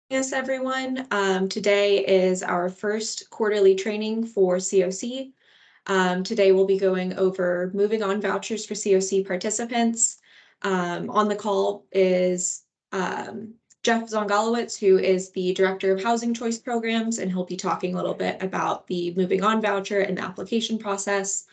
Yes, everyone. Today is our first quarterly training for CoC. Today we'll be going over moving on vouchers for CoC participants. On the call is Jeff Zongalowitz, who is the Director of Housing Choice Programs, and he'll be talking a little bit about the moving on voucher and the application process.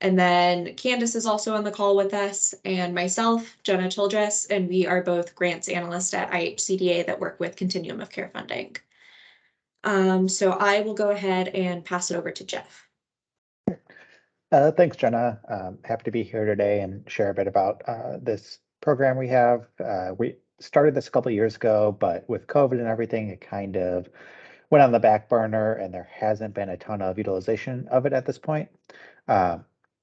And then Candace is also on the call with us, and myself, Jenna Childress, and we are both grants analysts at IHCDA that work with Continuum of Care funding. So I will go ahead and pass it over to Jeff. Thanks, Jenna. Happy to be here today and share a bit about this program we have. We started this a couple of years ago, but with COVID and everything, it kind of went on the back burner, and there hasn't been a ton of utilization of it at this point.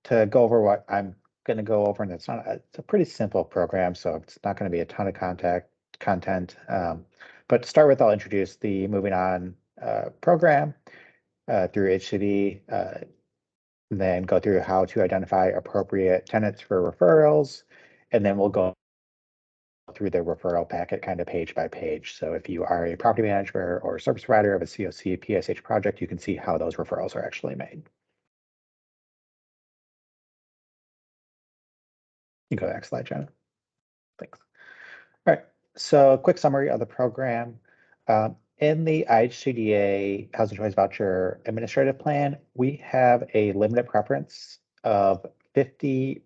To go over what I'm going to go over, and it's a pretty simple program, so it's not going to be a ton of content. But to start with, I'll introduce the Moving On program through HCD, then go through how to identify appropriate tenants for referrals, and then we'll go through the referral packet kind of page by page. So if you are a property manager or service provider of a CoC PSH project, you can see how those referrals are actually made. You can go to the next slide, Jenna. Thanks. All right, so a quick summary of the program. In the IHCDA Housing Choice Voucher Administrative Plan, we have a limited preference of 50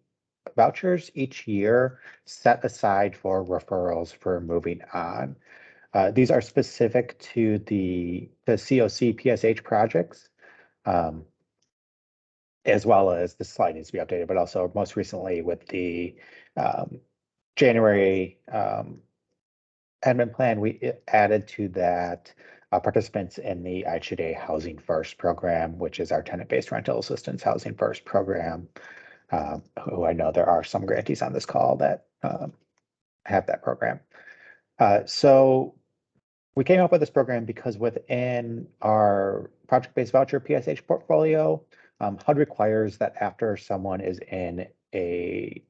vouchers each year set aside for referrals for moving on. These are specific to the CoC PSH projects, as well as the slide needs to be updated, but also most recently with the January admin plan, we added to that participants in the IHCDA Housing First program, which is our tenant-based rental assistance housing first program, who I know there are some grantees on this call that have that program. So we came up with this program because within our project-based voucher PSH portfolio, HUD requires that after someone is in a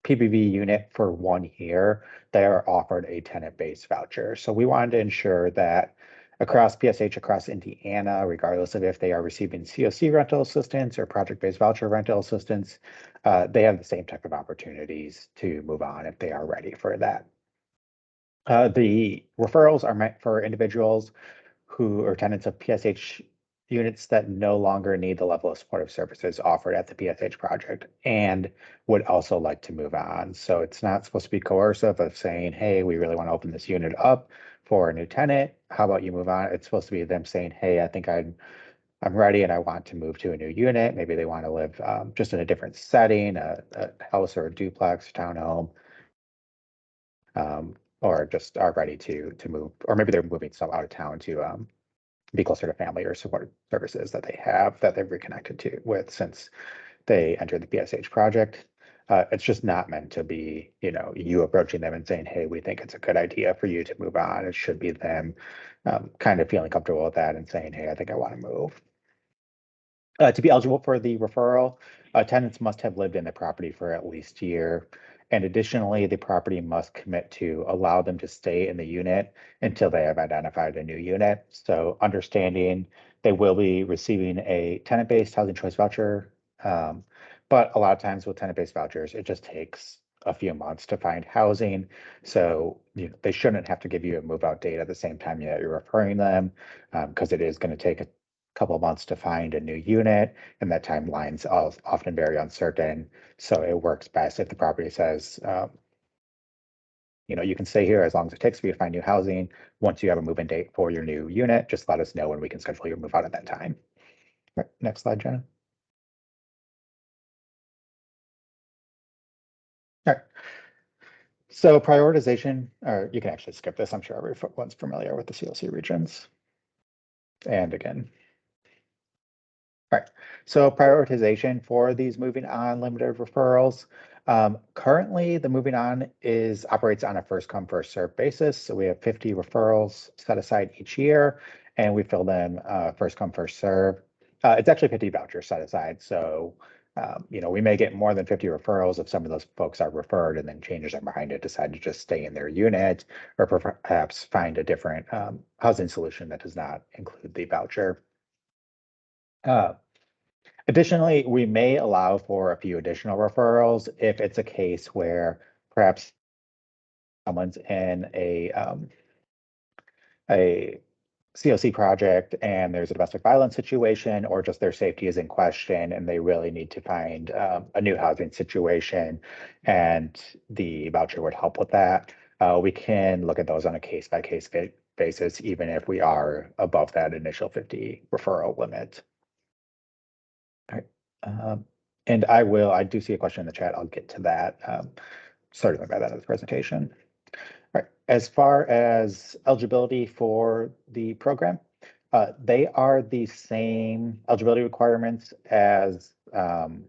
PBV unit for 1 year, they are offered a tenant-based voucher. So we wanted to ensure that across PSH, across Indiana, regardless of if they are receiving CoC rental assistance or project-based voucher rental assistance, they have the same type of opportunities to move on if they are ready for that. The referrals are meant for individuals who are tenants of PSH units that no longer need the level of supportive services offered at the PSH project and would also like to move on. So it's not supposed to be coercive of saying, hey, we really want to open this unit up for a new tenant. How about you move on? It's supposed to be them saying, hey, I think I'm ready and I want to move to a new unit. Maybe they want to live just in a different setting, a house or a duplex, townhome, or just are ready to move, or maybe they're moving some out of town to be closer to family or support services that they have that they've reconnected to with since they entered the PSH project. It's just not meant to be, you approaching them and saying, hey, we think it's a good idea for you to move on. It should be them kind of feeling comfortable with that and saying, hey, I think I want to move. To be eligible for the referral, tenants must have lived in the property for at least a year. And additionally, the property must commit to allow them to stay in the unit until they have identified a new unit. So understanding they will be receiving a tenant-based housing choice voucher. But a lot of times with tenant-based vouchers, it just takes a few months to find housing. So they shouldn't have to give you a move-out date at the same time that you're referring them, because it is going to take a couple of months to find a new unit, and that timeline's often very uncertain. So it works best if the property says, you can stay here as long as it takes for you to find new housing. Once you have a move-in date for your new unit, just let us know and we can schedule your move out at that time. Right, next slide, Jenna. All right. So prioritization, or you can actually skip this. I'm sure everyone's familiar with the CLC regions. And again, all right, so prioritization for these moving on limited referrals. Currently, the moving on operates on a first come, first served basis. So we have 50 referrals set aside each year, and we fill them first come, first serve. It's actually 50 vouchers set aside. So We may get more than 50 referrals if some of those folks are referred and then changes their mind and decide to just stay in their unit or perhaps find a different housing solution that does not include the voucher. Additionally, we may allow for a few additional referrals if it's a case where perhaps someone's in a CoC project and there's a domestic violence situation, or just their safety is in question and they really need to find a new housing situation, and the voucher would help with that. We can look at those on a case-by-case basis, even if we are above that initial 50 referral limit. All right. And I do see a question in the chat. I'll get to that certainly by the end of the presentation. All right. As far as eligibility for the program, they are the same eligibility requirements as housing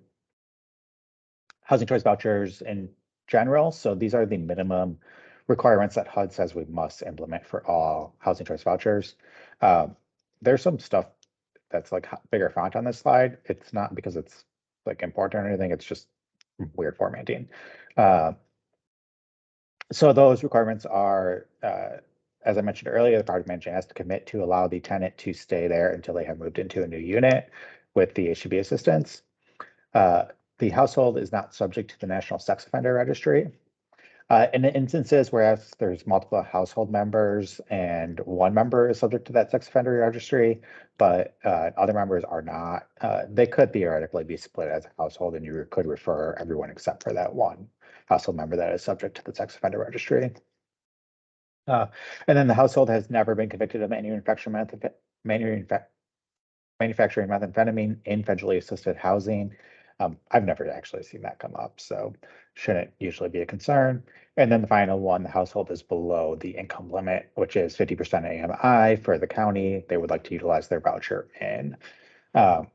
choice vouchers in general. So these are the minimum requirements that HUD says we must implement for all housing choice vouchers. There's some stuff that's like bigger font on this slide. It's not because it's like important or anything, it's just weird formatting. So those requirements are, as I mentioned earlier, the property manager has to commit to allow the tenant to stay there until they have moved into a new unit with the HCB assistance. The household is not subject to the National Sex Offender Registry. In instances where there's multiple household members and one member is subject to that sex offender registry, but other members are not, they could theoretically be split as a household, and you could refer everyone except for that one household member that is subject to the sex offender registry. And then the household has never been convicted of manufacturing methamphetamine in federally assisted housing. I've never actually seen that come up, so shouldn't usually be a concern. And then the final one, the household is below the income limit, which is 50% AMI for the county they would like to utilize their voucher in. And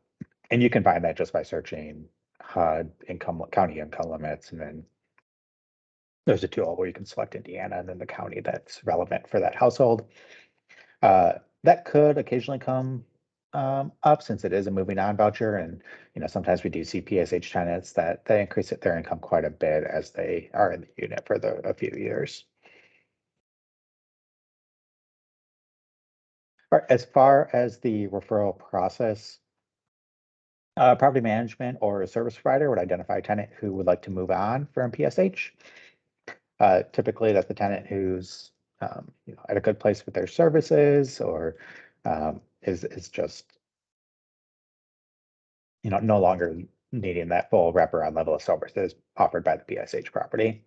you can find that just by searching HUD county income limits, and then there's a tool where you can select Indiana and then the county that's relevant for that household. That could occasionally come up since it is a moving on voucher, and sometimes we do see PSH tenants that they increase their income quite a bit as they are in the unit for a few years. All right, as far as the referral process, property management or a service provider would identify a tenant who would like to move on from PSH. Typically, that's the tenant who's at a good place with their services, or is just no longer needing that full wraparound level of services offered by the PSH property.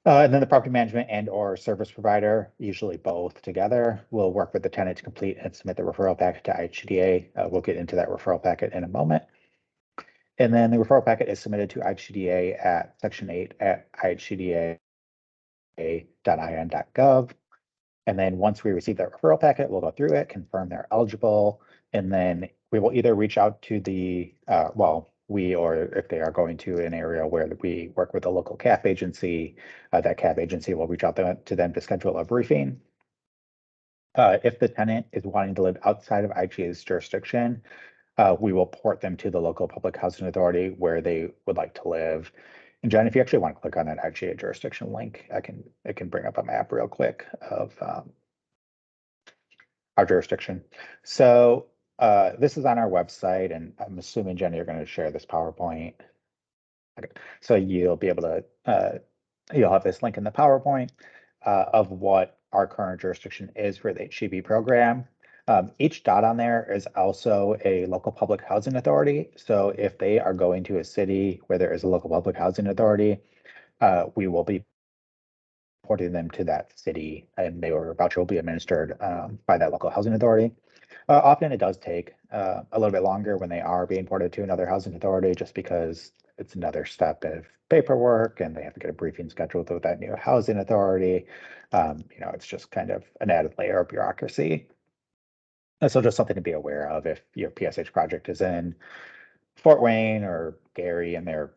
And then the property management and or service provider, usually both together, will work with the tenant to complete and submit the referral packet to IHCDA. We'll get into that referral packet in a moment. And then the referral packet is submitted to IHCDA at section 8 at ihcda.in.gov. And then once we receive that referral packet, we'll go through it, confirm they're eligible, and then we will either reach out to the, or if they are going to an area where we work with a local CAF agency, that CAF agency will reach out to them to schedule a briefing. If the tenant is wanting to live outside of IHCDA's jurisdiction, we will port them to the local public housing authority where they would like to live. And Jen, if you actually want to click on that IHCDA jurisdiction link, it can bring up a map real quick of our jurisdiction. So this is on our website, and I'm assuming, Jenny, you're going to share this PowerPoint. Okay. So you'll be able to, you'll have this link in the PowerPoint of what our current jurisdiction is for the HCB program. Each dot on there is also a local public housing authority. So if they are going to a city where there is a local public housing authority, we will be porting them to that city, and their voucher will be administered by that local housing authority. Often it does take a little bit longer when they are being ported to another housing authority, just because it's another step of paperwork and they have to get a briefing scheduled with that new housing authority. It's just kind of an added layer of bureaucracy. And so just something to be aware of if your PSH project is in Fort Wayne or Gary and they're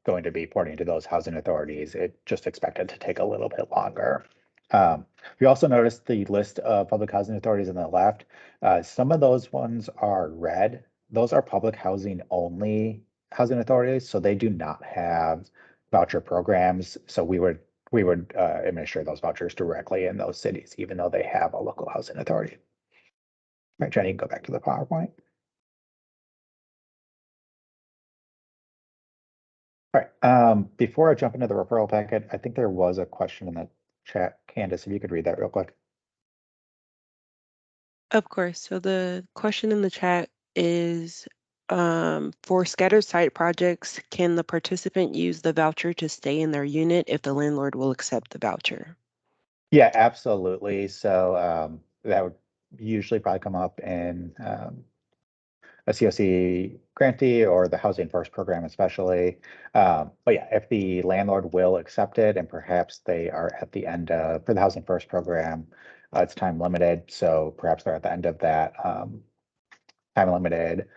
going to be porting to those housing authorities, it just expected to take a little bit longer. We also noticed the list of public housing authorities on the left. Some of those ones are red those are public housing only housing authorities, so they do not have voucher programs. So we would administer those vouchers directly in those cities, even though they have a local housing authority. Right, Jenny, go back to the PowerPoint. All right, before I jump into the referral packet, I think there was a question in the chat. Candace, if you could read that real quick. Of course. So the question in the chat is, for scattered site projects, can the participant use the voucher to stay in their unit if the landlord will accept the voucher? Yeah, absolutely. So that would usually probably come up in a CoC grantee or the Housing First program especially. But yeah, if the landlord will accept it and perhaps they are at the end of, for the Housing First program, it's time limited. So perhaps they're at the end of that time limited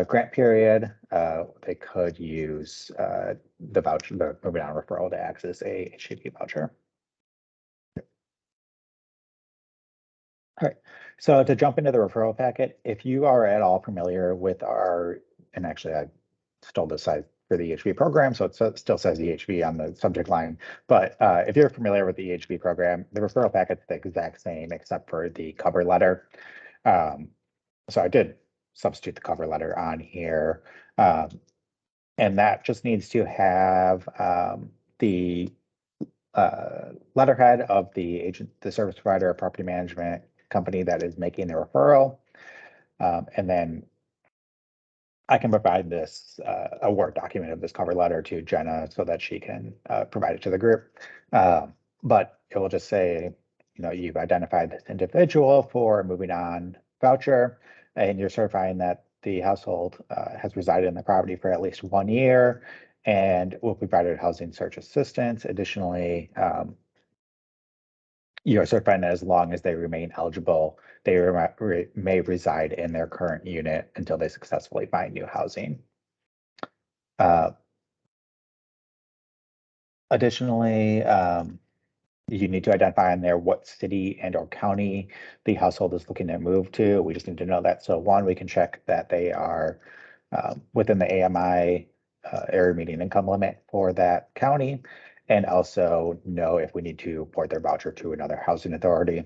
grant period, they could use the voucher, the moving on referral to access a HCD voucher. All right, so to jump into the referral packet, if you are at all familiar with our, and actually I stole this site for the EHV program, so it still says EHV on the subject line. But if you're familiar with the EHV program, the referral packet's the exact same except for the cover letter. So I did substitute the cover letter on here. And that just needs to have the letterhead of the agent, the service provider or property management company that is making the referral. And then I can provide this, a Word document of this cover letter to Jenna so that she can provide it to the group. But it will just say, you know, you've identified this individual for moving on voucher, and you're certifying that the household has resided in the property for at least 1 year and will be provided housing search assistance. Additionally, you are certifying that as long as they remain eligible, they may reside in their current unit until they successfully find new housing. Additionally, you need to identify in there what city and or county the household is looking to move to. We just need to know that. So one, we can check that they are within the AMI area median income limit for that county, and also know if we need to port their voucher to another housing authority.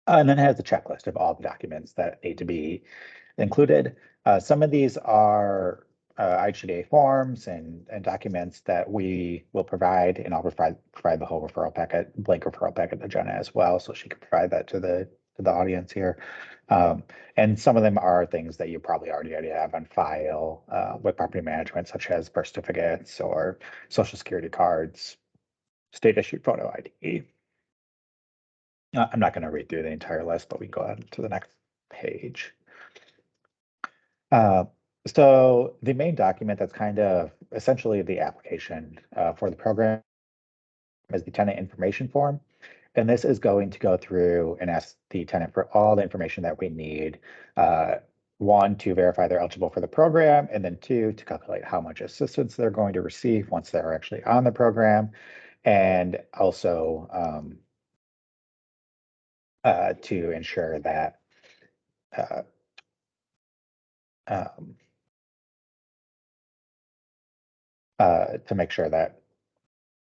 And then it has a checklist of all the documents that need to be included. Some of these are IGA forms and documents that we will provide, and I'll provide the whole referral packet, blank referral packet to Jenna as well, so she can provide that to the audience here. And some of them are things that you probably already have on file with property management, such as birth certificates or social security cards, state issued photo ID. I'm not going to read through the entire list, but we can go ahead to the next page. So the main document that's kind of essentially the application for the program is the tenant information form. And this is going to go through and ask the tenant for all the information that we need. One, to verify they're eligible for the program, and then two, to calculate how much assistance they're going to receive once they're actually on the program. And also to ensure that to make sure that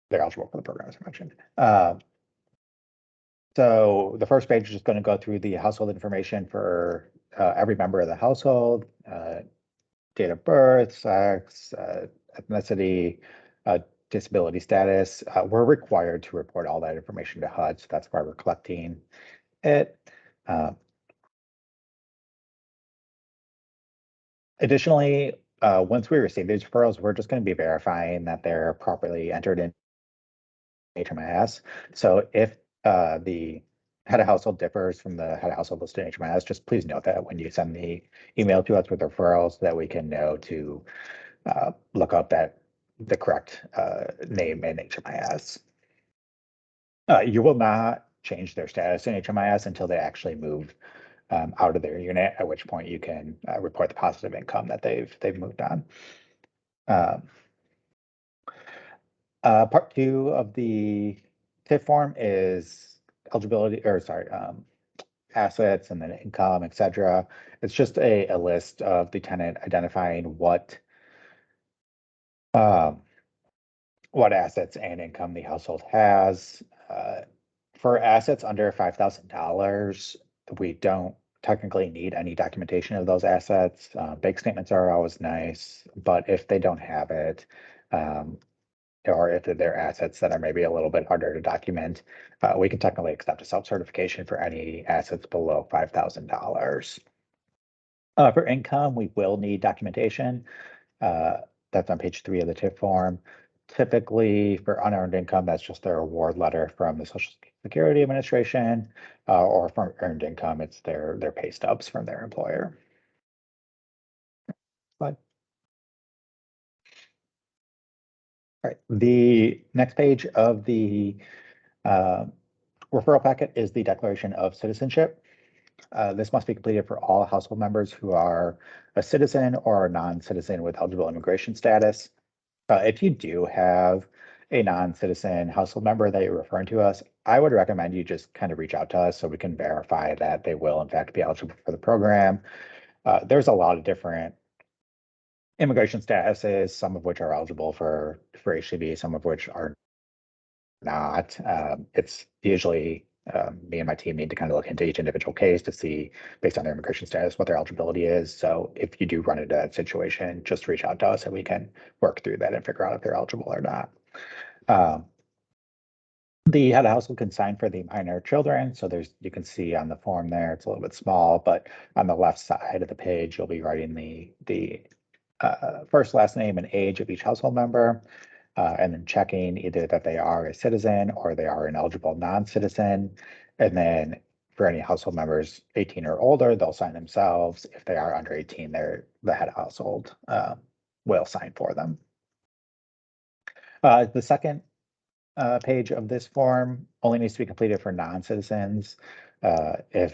they're eligible for the program, as I mentioned. So the first page is just going to go through the household information for every member of the household, date of birth, sex, ethnicity, disability status. We're required to report all that information to HUD, so that's why we're collecting it. Additionally, once we receive these referrals, we're just going to be verifying that they're properly entered in HMIS. So if the head of household differs from the head of household listed in HMIS, just please note that when you send the email to us with referrals, that we can know to look up the correct name in HMIS. You will not change their status in HMIS until they actually move out of their unit, at which point you can report the positive income that they've moved on. Part two of the TIF form is eligibility, or sorry, assets and then income, etc. It's just a list of the tenant identifying what assets and income the household has. For assets under $5,000, we don't technically need any documentation of those assets. Bank statements are always nice, but if they don't have it, or if they're assets that are maybe a little bit harder to document, we can technically accept a self-certification for any assets below $5,000. For income, we will need documentation. That's on page 3 of the TIF form. Typically, for unearned income, that's just their award letter from the Social Security Administration, or from earned income, it's their pay stubs from their employer. Slide. All right, the next page of the referral packet is the Declaration of Citizenship. This must be completed for all household members who are a citizen or a non-citizen with eligible immigration status. If you do have a non-citizen household member that you're referring to us, I would recommend you just kind of reach out to us so we can verify that they will in fact be eligible for the program. There's a lot of different immigration statuses, some of which are eligible for HCB, some of which are not. It's usually me and my team need to kind of look into each individual case to see, based on their immigration status, what their eligibility is. So if you do run into that situation, just reach out to us and we can work through that and figure out if they're eligible or not. The head of household can sign for the minor children. So you can see on the form there, it's a little bit small, but on the left side of the page, you'll be writing the first, last name, and age of each household member. And then checking either that they are a citizen or they are an eligible non-citizen. And then for any household members 18 or older, they'll sign themselves. If they are under 18, the head of household will sign for them. The second page of this form only needs to be completed for non-citizens. If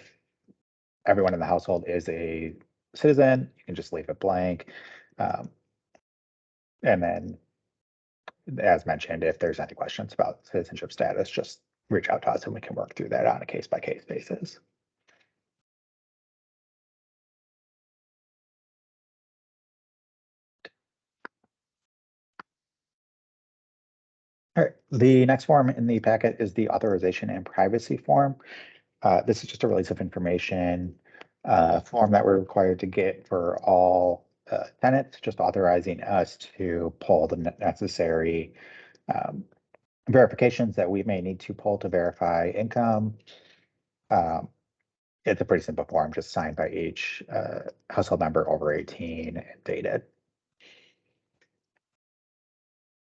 everyone in the household is a citizen, you can just leave it blank. And then, as mentioned, if there's any questions about citizenship status, just reach out to us and we can work through that on a case-by-case basis. All right, the next form in the packet is the authorization and privacy form. This is just a release of information form that we're required to get for all tenants, just authorizing us to pull the necessary verifications that we may need to pull to verify income. It's a pretty simple form, just signed by each household member over 18 and dated.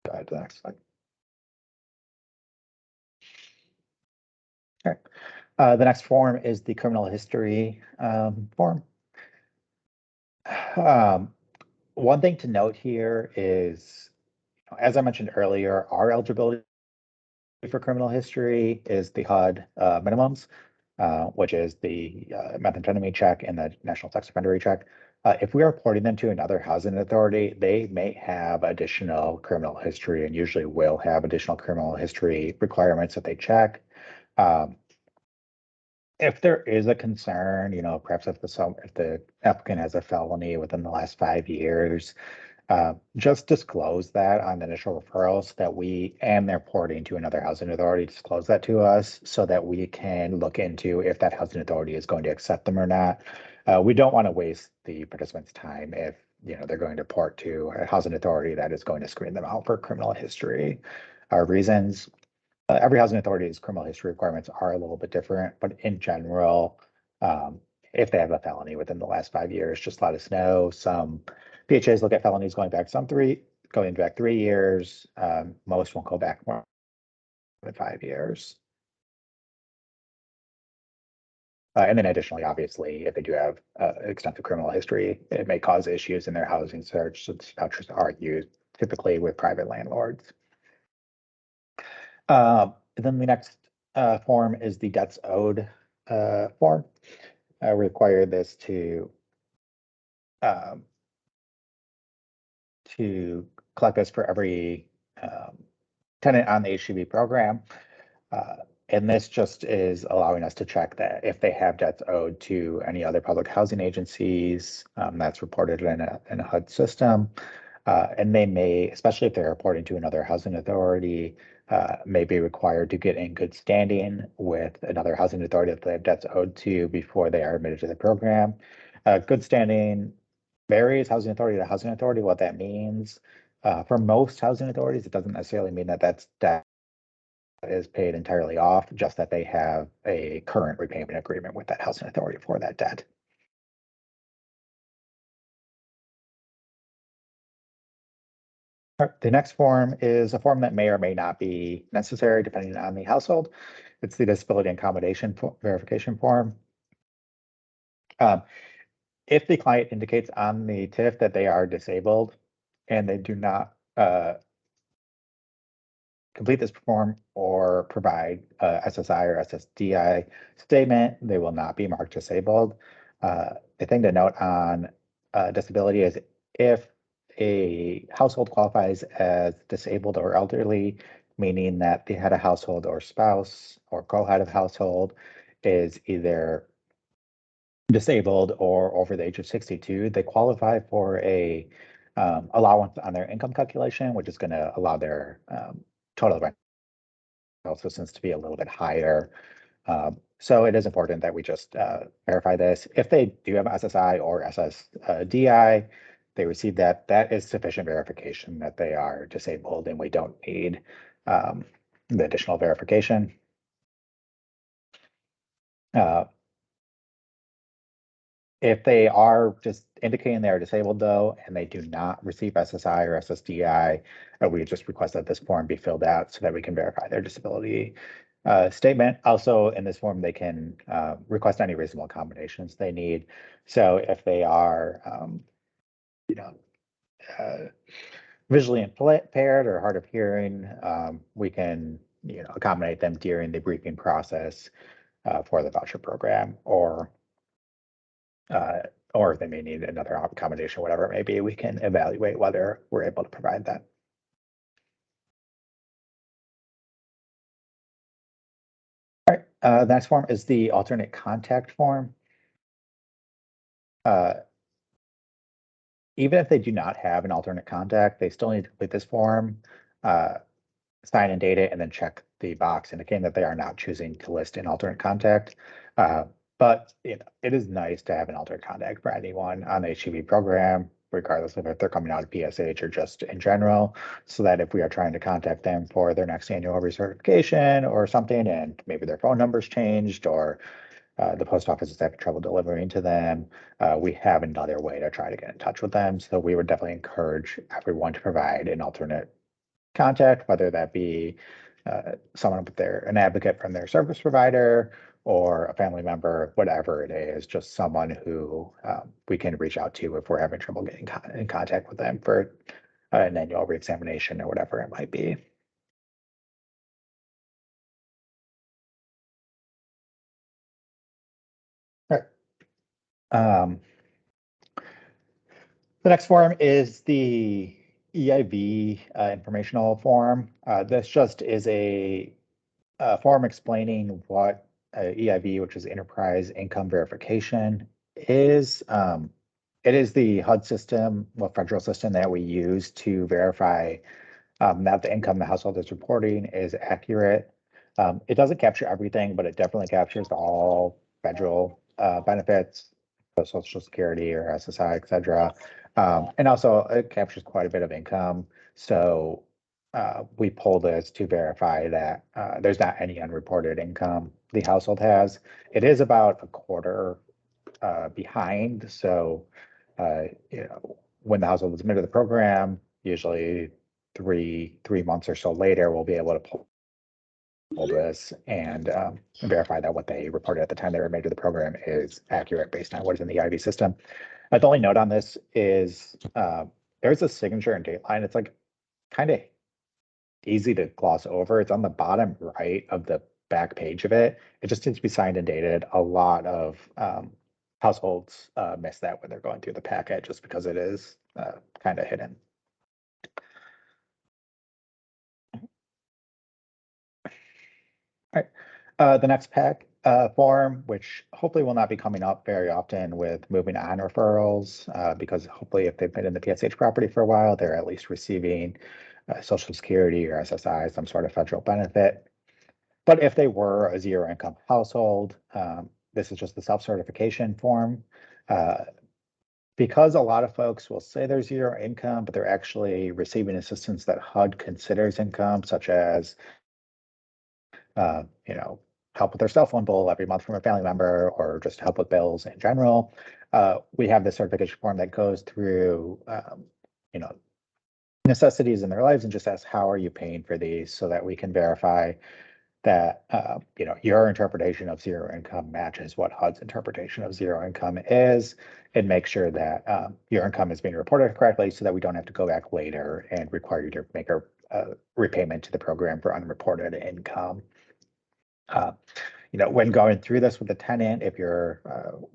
Go ahead to the next slide. All right. The next form is the criminal history form. One thing to note here is, as I mentioned earlier, our eligibility for criminal history is the HUD minimums, which is the methamphetamine check and the national sex offender check. If we are reporting them to another housing authority, they may have additional criminal history and usually will have additional criminal history requirements that they check. If there is a concern, perhaps if the applicant has a felony within the last 5 years, just disclose that on the initial referral so that we and they're reporting to another housing authority, disclose that to us so that we can look into if that housing authority is going to accept them or not. We don't want to waste the participants' time if they're going to report to a housing authority that is going to screen them out for criminal history reasons. Every housing authority's criminal history requirements are a little bit different, but in general, if they have a felony within the last 5 years, just let us know. Some PHAs look at felonies going back 3 years. Most won't go back more than 5 years. And then additionally, obviously, if they do have extensive criminal history, it may cause issues in their housing search. So vouchers are used typically with private landlords. Then the next form is the debts owed form. We require this to collect this for every tenant on the HCB program. And this just is allowing us to check that if they have debts owed to any other public housing agencies, that's reported in a HUD system. And they may, especially if they're reporting to another housing authority, may be required to get in good standing with another housing authority that they have debts owed to before they are admitted to the program. Good standing varies housing authority to housing authority. What that means for most housing authorities, it doesn't necessarily mean that that's debt is paid entirely off, just that they have a current repayment agreement with that housing authority for that debt. All right, the next form is a form that may or may not be necessary depending on the household. It's the disability accommodation verification form. If the client indicates on the TIF that they are disabled and they do not complete this form or provide SSI or SSDI statement, they will not be marked disabled. The thing to note on disability is if a household qualifies as disabled or elderly, meaning that the head of household or spouse or co-head of household is either disabled or over the age of 62, they qualify for a allowance on their income calculation, which is going to allow their total rent assistance to be a little bit higher. So it is important that we just verify this. If they do have SSI or SSDI, they receive that. That is sufficient verification that they are disabled, and we don't need the additional verification. If they are just indicating they are disabled though, and they do not receive SSI or SSDI, we just request that this form be filled out so that we can verify their disability statement. Also in this form, they can request any reasonable accommodations they need. So if they are, visually impaired or hard of hearing, we can, accommodate them during the briefing process for the voucher program, or if they may need another accommodation, whatever it may be, we can evaluate whether we're able to provide that. All right, the next form is the alternate contact form. Even if they do not have an alternate contact, they still need to complete this form, sign and date it, and then check the box indicating that they are not choosing to list an alternate contact. But it is nice to have an alternate contact for anyone on the HEB program, regardless of if they're coming out of PSH or just in general, so that if we are trying to contact them for their next annual recertification or something, and maybe their phone number's changed or the post office is having trouble delivering to them, we have another way to try to get in touch with them. So we would definitely encourage everyone to provide an alternate contact, whether that be someone with an advocate from their service provider or a family member, whatever it is, just someone who we can reach out to if we're having trouble getting in contact with them for an annual reexamination or whatever it might be. All right. The next form is the EIV informational form. This just is a form explaining what EIV, which is Enterprise Income Verification, is. It is the HUD system, federal system that we use to verify that the income the household is reporting is accurate. It doesn't capture everything, but it definitely captures all federal benefits, Social Security or SSI, et cetera. And also it captures quite a bit of income. So we pull this to verify that there's not any unreported income the household has. It is about a quarter behind. So, when the household is admitted to the program, usually three months or so later, we'll be able to pull this and verify that what they reported at the time they were admitted to the program is accurate based on what is in the IV system. The only note on this is there's a signature and date line. It's like kind of easy to gloss over. It's on the bottom right of the back page of it. It just needs to be signed and dated. A lot of households miss that when they're going through the packet just because it is kind of hidden. All right. The next pack form, which hopefully will not be coming up very often with moving on referrals, because hopefully if they've been in the PSH property for a while, they're at least receiving Social Security or SSI, some sort of federal benefit. But if they were a zero income household, this is just the self-certification form. Because a lot of folks will say they're zero income, but they're actually receiving assistance that HUD considers income, such as help with their cell phone bill every month from a family member, or just help with bills in general. We have this certification form that goes through, necessities in their lives and just asks, how are you paying for these, so that we can verify that, your interpretation of zero income matches what HUD's interpretation of zero income is, and make sure that your income is being reported correctly, so that we don't have to go back later and require you to make a repayment to the program for unreported income. When going through this with the tenant, if you're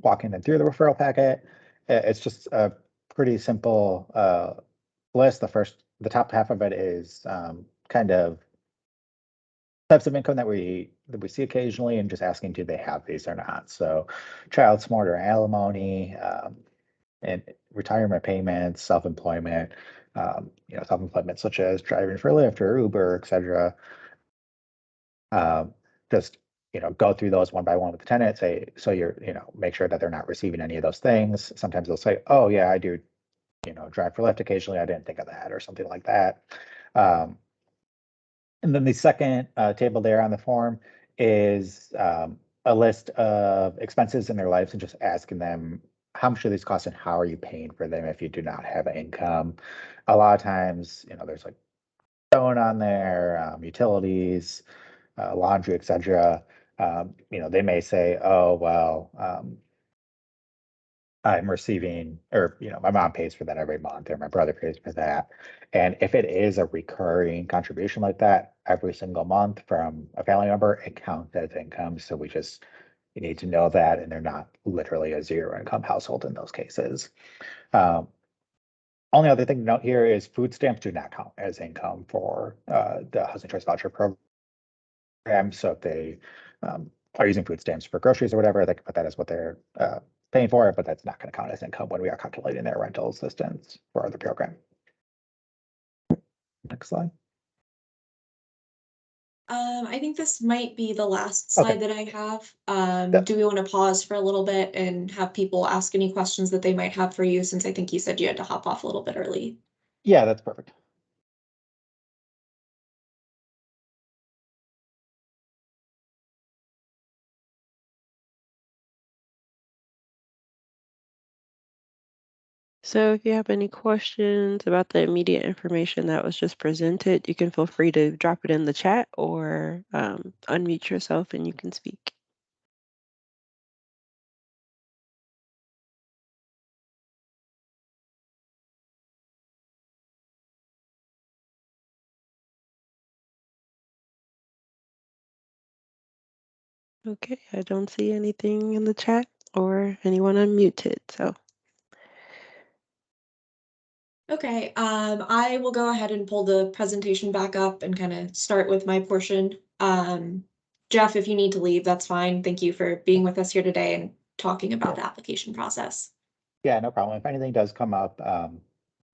walking them through the referral packet, it's just a pretty simple list. The top half of it is kind of types of income that we see occasionally, and just asking, do they have these or not? So child support or alimony, and retirement payments, self-employment, self-employment such as driving for Lyft or Uber, etc. Just go through those one by one with the tenant, say, so make sure that they're not receiving any of those things. Sometimes they'll say, oh yeah, I do, drive for Lyft occasionally, I didn't think of that, or something like that. And then the second table there on the form is a list of expenses in their lives, and just asking them, how much do these cost and how are you paying for them if you do not have income? A lot of times, there's like phone on there, utilities, laundry, etc. They may say, oh, well, I'm receiving, or, my mom pays for that every month, or my brother pays for that. And if it is a recurring contribution like that every single month from a family member, it counts as income. So you need to know that, and they're not literally a zero income household in those cases. Only other thing to note here is food stamps do not count as income for the Housing Choice Voucher program. So if they are using food stamps for groceries or whatever, they can put that as what they're paying for it, but that's not going to count as income when we are calculating their rental assistance for the program. Next slide. I think this might be the last Okay. slide that I have. Yep. Do we want to pause for a little bit and have people ask any questions that they might have for you, since I think you said you had to hop off a little bit early? Yeah, that's perfect. So if you have any questions about the immediate information that was just presented, you can feel free to drop it in the chat, or unmute yourself and you can speak. Okay, I don't see anything in the chat or anyone unmuted, so. Okay, I will go ahead and pull the presentation back up and kind of start with my portion. Jeff, if you need to leave, that's fine. Thank you for being with us here today and talking about the application process. Yeah, no problem. If anything does come up,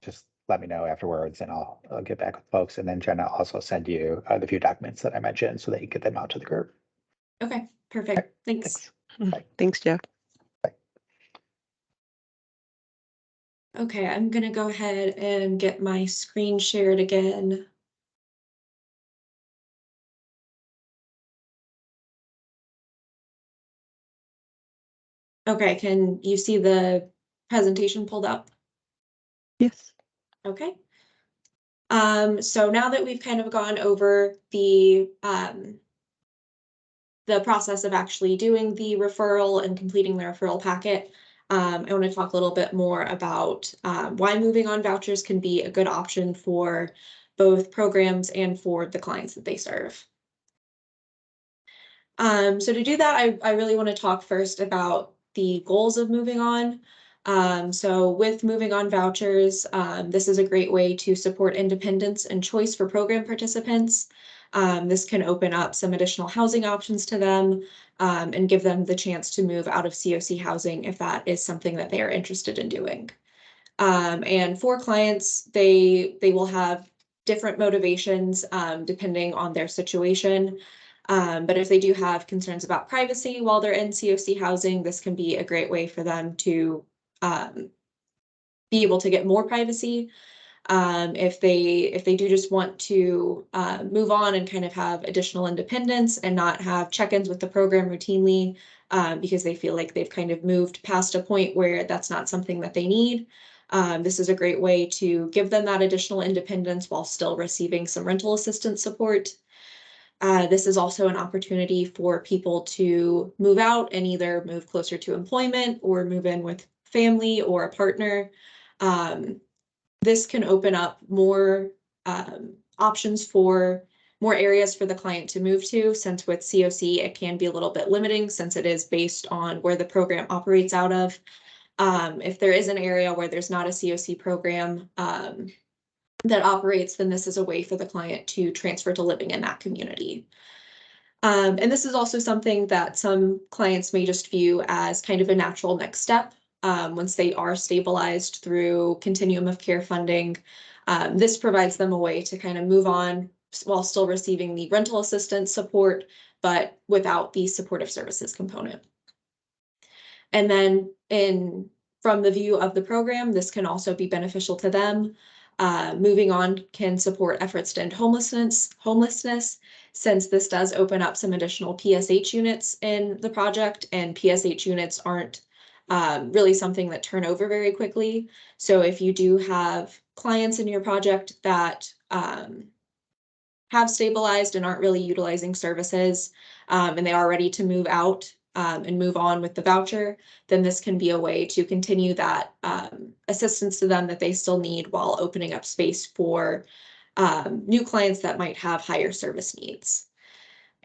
just let me know afterwards, and I'll get back with folks. And then Jenna also send you the few documents that I mentioned, so that you get them out to the group. Okay, perfect. Thanks. Bye. Thanks, Jeff. Okay, I'm gonna go ahead and get my screen shared again. Okay, can you see the presentation pulled up? Yes. Okay. So now that we've kind of gone over the process of actually doing the referral and completing the referral packet, I want to talk a little bit more about why moving on vouchers can be a good option for both programs and for the clients that they serve. So to do that, I really want to talk first about the goals of moving on. So with moving on vouchers, this is a great way to support independence and choice for program participants. This can open up some additional housing options to them and give them the chance to move out of CoC housing if that is something that they are interested in doing. And for clients, they will have different motivations depending on their situation. But if they do have concerns about privacy while they're in CoC housing, this can be a great way for them to be able to get more privacy. If they do just want to move on and kind of have additional independence and not have check-ins with the program routinely because they feel like they've kind of moved past a point where that's not something that they need. This is a great way to give them that additional independence while still receiving some rental assistance support. This is also an opportunity for people to move out and either move closer to employment or move in with family or a partner. This can open up more options for more areas for the client to move to, since with CoC, it can be a little bit limiting since it is based on where the program operates out of. If there is an area where there's not a CoC program that operates, then this is a way for the client to transfer to living in that community. And this is also something that some clients may just view as kind of a natural next step. Once they are stabilized through continuum of care funding, this provides them a way to kind of move on while still receiving the rental assistance support, but without the supportive services component. And then from the view of the program, this can also be beneficial to them. Moving on can support efforts to end homelessness, since this does open up some additional PSH units in the project, and PSH units aren't really something that turn over very quickly. So if you do have clients in your project that have stabilized and aren't really utilizing services and they are ready to move out and move on with the voucher, then this can be a way to continue that assistance to them that they still need while opening up space for new clients that might have higher service needs.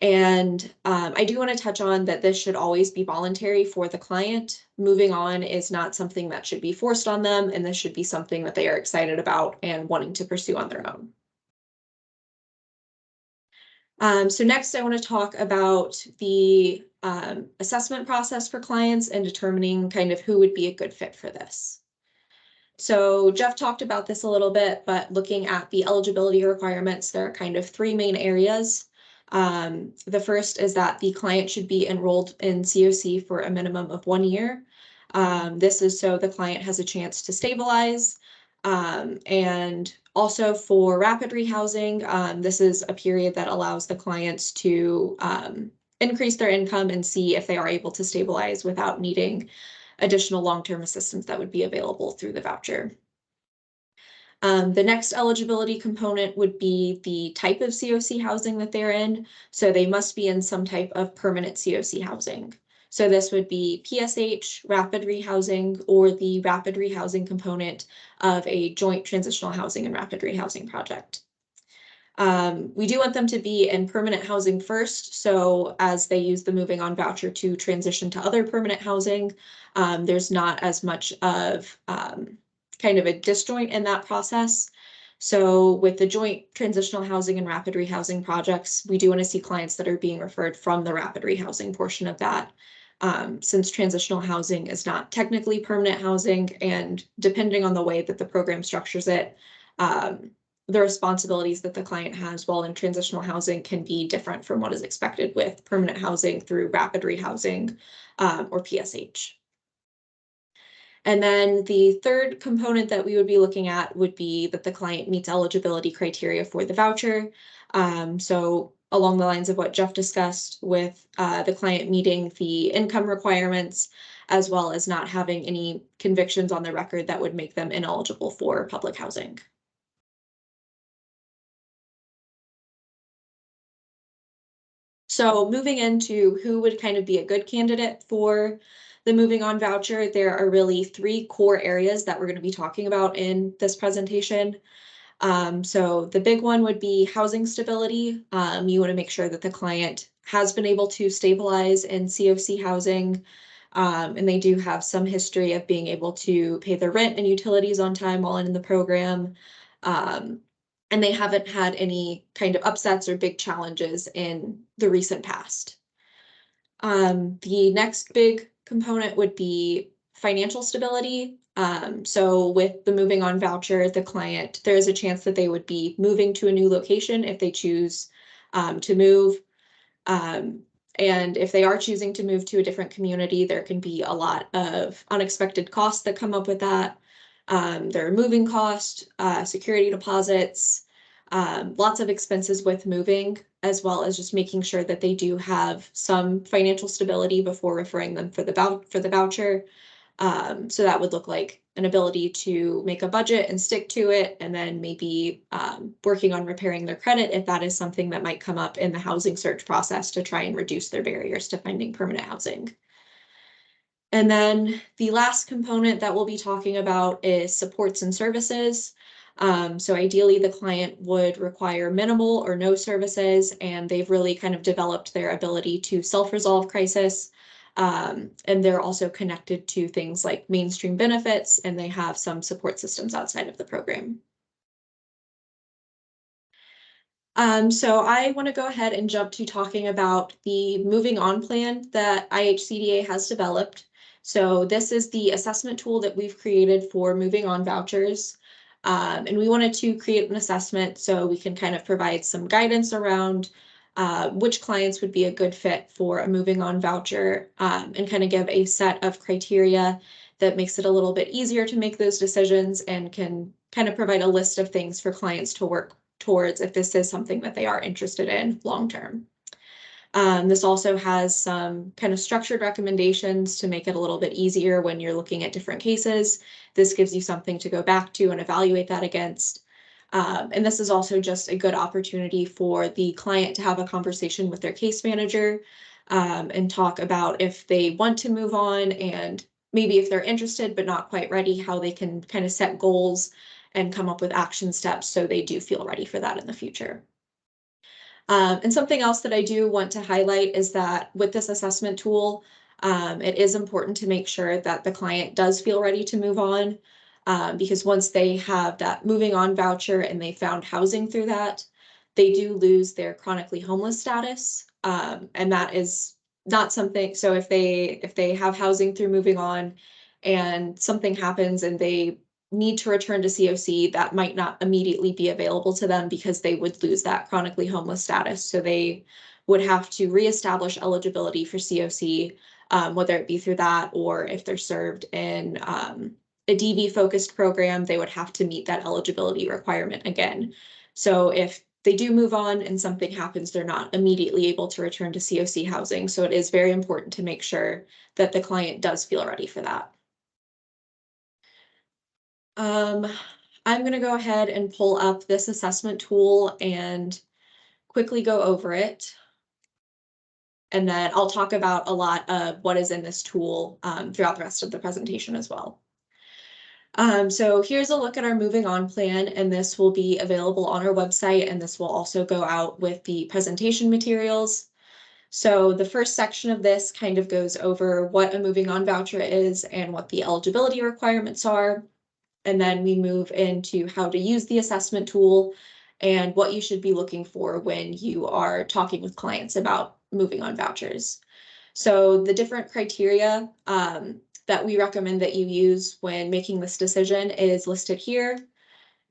And I do want to touch on that this should always be voluntary for the client. Moving on is not something that should be forced on them, and this should be something that they are excited about and wanting to pursue on their own. So next, I want to talk about the assessment process for clients and determining kind of who would be a good fit for this. So Jeff talked about this a little bit, but looking at the eligibility requirements, there are kind of three main areas. The first is that the client should be enrolled in CoC for a minimum of 1 year. This is so the client has a chance to stabilize. And also for rapid rehousing, this is a period that allows the clients to increase their income and see if they are able to stabilize without needing additional long-term assistance that would be available through the voucher. The next eligibility component would be the type of CoC housing that they're in. So they must be in some type of permanent CoC housing. So this would be PSH, rapid rehousing, or the rapid rehousing component of a joint transitional housing and rapid rehousing project. We do want them to be in permanent housing first. So as they use the moving on voucher to transition to other permanent housing, there's not as much of kind of a disjoint in that process. So with the joint transitional housing and rapid rehousing projects, we do want to see clients that are being referred from the rapid rehousing portion of that. Since transitional housing is not technically permanent housing, and depending on the way that the program structures it, the responsibilities that the client has while in transitional housing can be different from what is expected with permanent housing through rapid rehousing or PSH. And then the third component that we would be looking at would be that the client meets eligibility criteria for the voucher. So along the lines of what Jeff discussed, with the client meeting the income requirements, as well as not having any convictions on their record that would make them ineligible for public housing. So moving into who would kind of be a good candidate for the moving on voucher, there are really three core areas that we're going to be talking about in this presentation. So the big one would be housing stability. You want to make sure that the client has been able to stabilize in CoC housing, and they do have some history of being able to pay their rent and utilities on time while in the program. and they haven't had any kind of upsets or big challenges in the recent past. The next big component would be financial stability. So with the moving on voucher, the client, there is a chance that they would be moving to a new location if they choose to move. And if they are choosing to move to a different community, there can be a lot of unexpected costs that come up with that. There are moving costs, security deposits, lots of expenses with moving, as well as just making sure that they do have some financial stability before referring them for the voucher. So that would look like an ability to make a budget and stick to it, and then maybe working on repairing their credit if that is something that might come up in the housing search process to try and reduce their barriers to finding permanent housing. And then the last component that we'll be talking about is supports and services. So ideally, the client would require minimal or no services, and they've really kind of developed their ability to self-resolve crisis. And they're also connected to things like mainstream benefits, and they have some support systems outside of the program. So I want to go ahead and jump to talking about the moving on plan that IHCDA has developed. So this is the assessment tool that we've created for moving on vouchers. And we wanted to create an assessment so we can kind of provide some guidance around which clients would be a good fit for a moving on voucher, and kind of give a set of criteria that makes it a little bit easier to make those decisions and can kind of provide a list of things for clients to work towards if this is something that they are interested in long term. This also has some kind of structured recommendations to make it a little bit easier when you're looking at different cases. This gives you something to go back to and evaluate that against. And this is also just a good opportunity for the client to have a conversation with their case manager, and talk about if they want to move on, and maybe if they're interested but not quite ready, how they can kind of set goals and come up with action steps so they do feel ready for that in the future. And something else that I do want to highlight is that with this assessment tool, it is important to make sure that the client does feel ready to move on, because once they have that moving on voucher and they found housing through that, they do lose their chronically homeless status. And that is not something, so if they have housing through moving on and something happens and they need to return to CoC, that might not immediately be available to them because they would lose that chronically homeless status. So they would have to reestablish eligibility for CoC, whether it be through that or if they're served in a DV-focused program, they would have to meet that eligibility requirement again. So if they do move on and something happens, they're not immediately able to return to CoC housing. So it is very important to make sure that the client does feel ready for that. I'm going to go ahead and pull up this assessment tool and quickly go over it. And then I'll talk about a lot of what is in this tool throughout the rest of the presentation as well. So here's a look at our moving on plan, and this will be available on our website, and this will also go out with the presentation materials. So the first section of this kind of goes over what a moving on voucher is and what the eligibility requirements are. And then we move into how to use the assessment tool and what you should be looking for when you are talking with clients about moving on vouchers. So the different criteria that we recommend that you use when making this decision is listed here.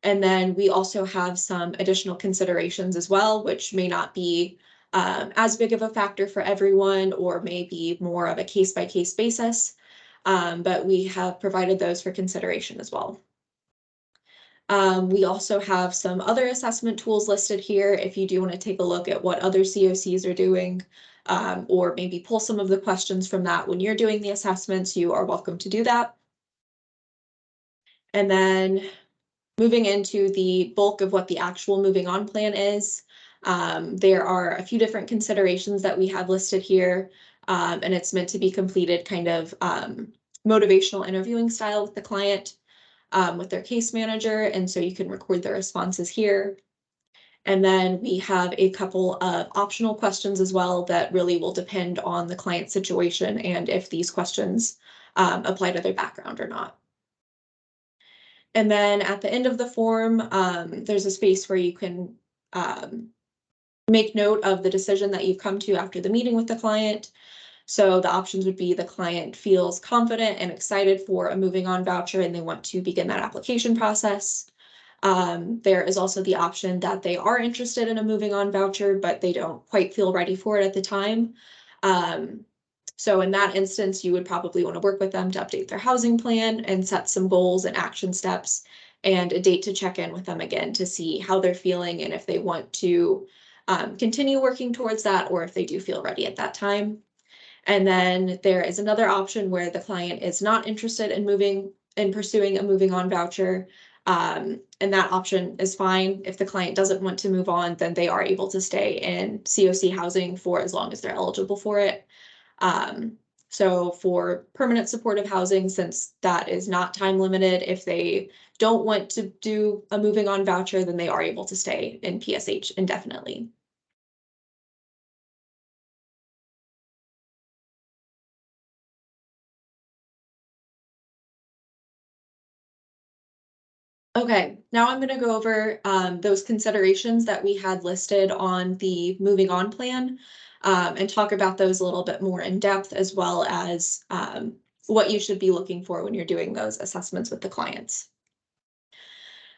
And then we also have some additional considerations as well, which may not be as big of a factor for everyone, or may be more of a case-by-case basis. But we have provided those for consideration as well. We also have some other assessment tools listed here if you do want to take a look at what other CoCs are doing, or maybe pull some of the questions from that when you're doing the assessments, you are welcome to do that. And then moving into the bulk of what the actual moving on plan is, there are a few different considerations that we have listed here, and it's meant to be completed kind of motivational interviewing style with the client, with their case manager, and so you can record their responses here. And then we have a couple of optional questions as well that really will depend on the client situation and if these questions apply to their background or not. And then at the end of the form, there's a space where you can make note of the decision that you've come to after the meeting with the client. So the options would be the client feels confident and excited for a moving on voucher and they want to begin that application process. There is also the option that they are interested in a moving on voucher, but they don't quite feel ready for it at the time. So in that instance, you would probably want to work with them to update their housing plan and set some goals and action steps and a date to check in with them again to see how they're feeling and if they want to continue working towards that or if they do feel ready at that time. And then there is another option where the client is not interested in pursuing a moving on voucher. And that option is fine. If the client doesn't want to move on, then they are able to stay in CoC housing for as long as they're eligible for it. So for permanent supportive housing, since that is not time limited, if they don't want to do a moving on voucher, then they are able to stay in PSH indefinitely. Okay, now I'm going to go over those considerations that we had listed on the moving on plan and talk about those a little bit more in depth, as well as what you should be looking for when you're doing those assessments with the clients.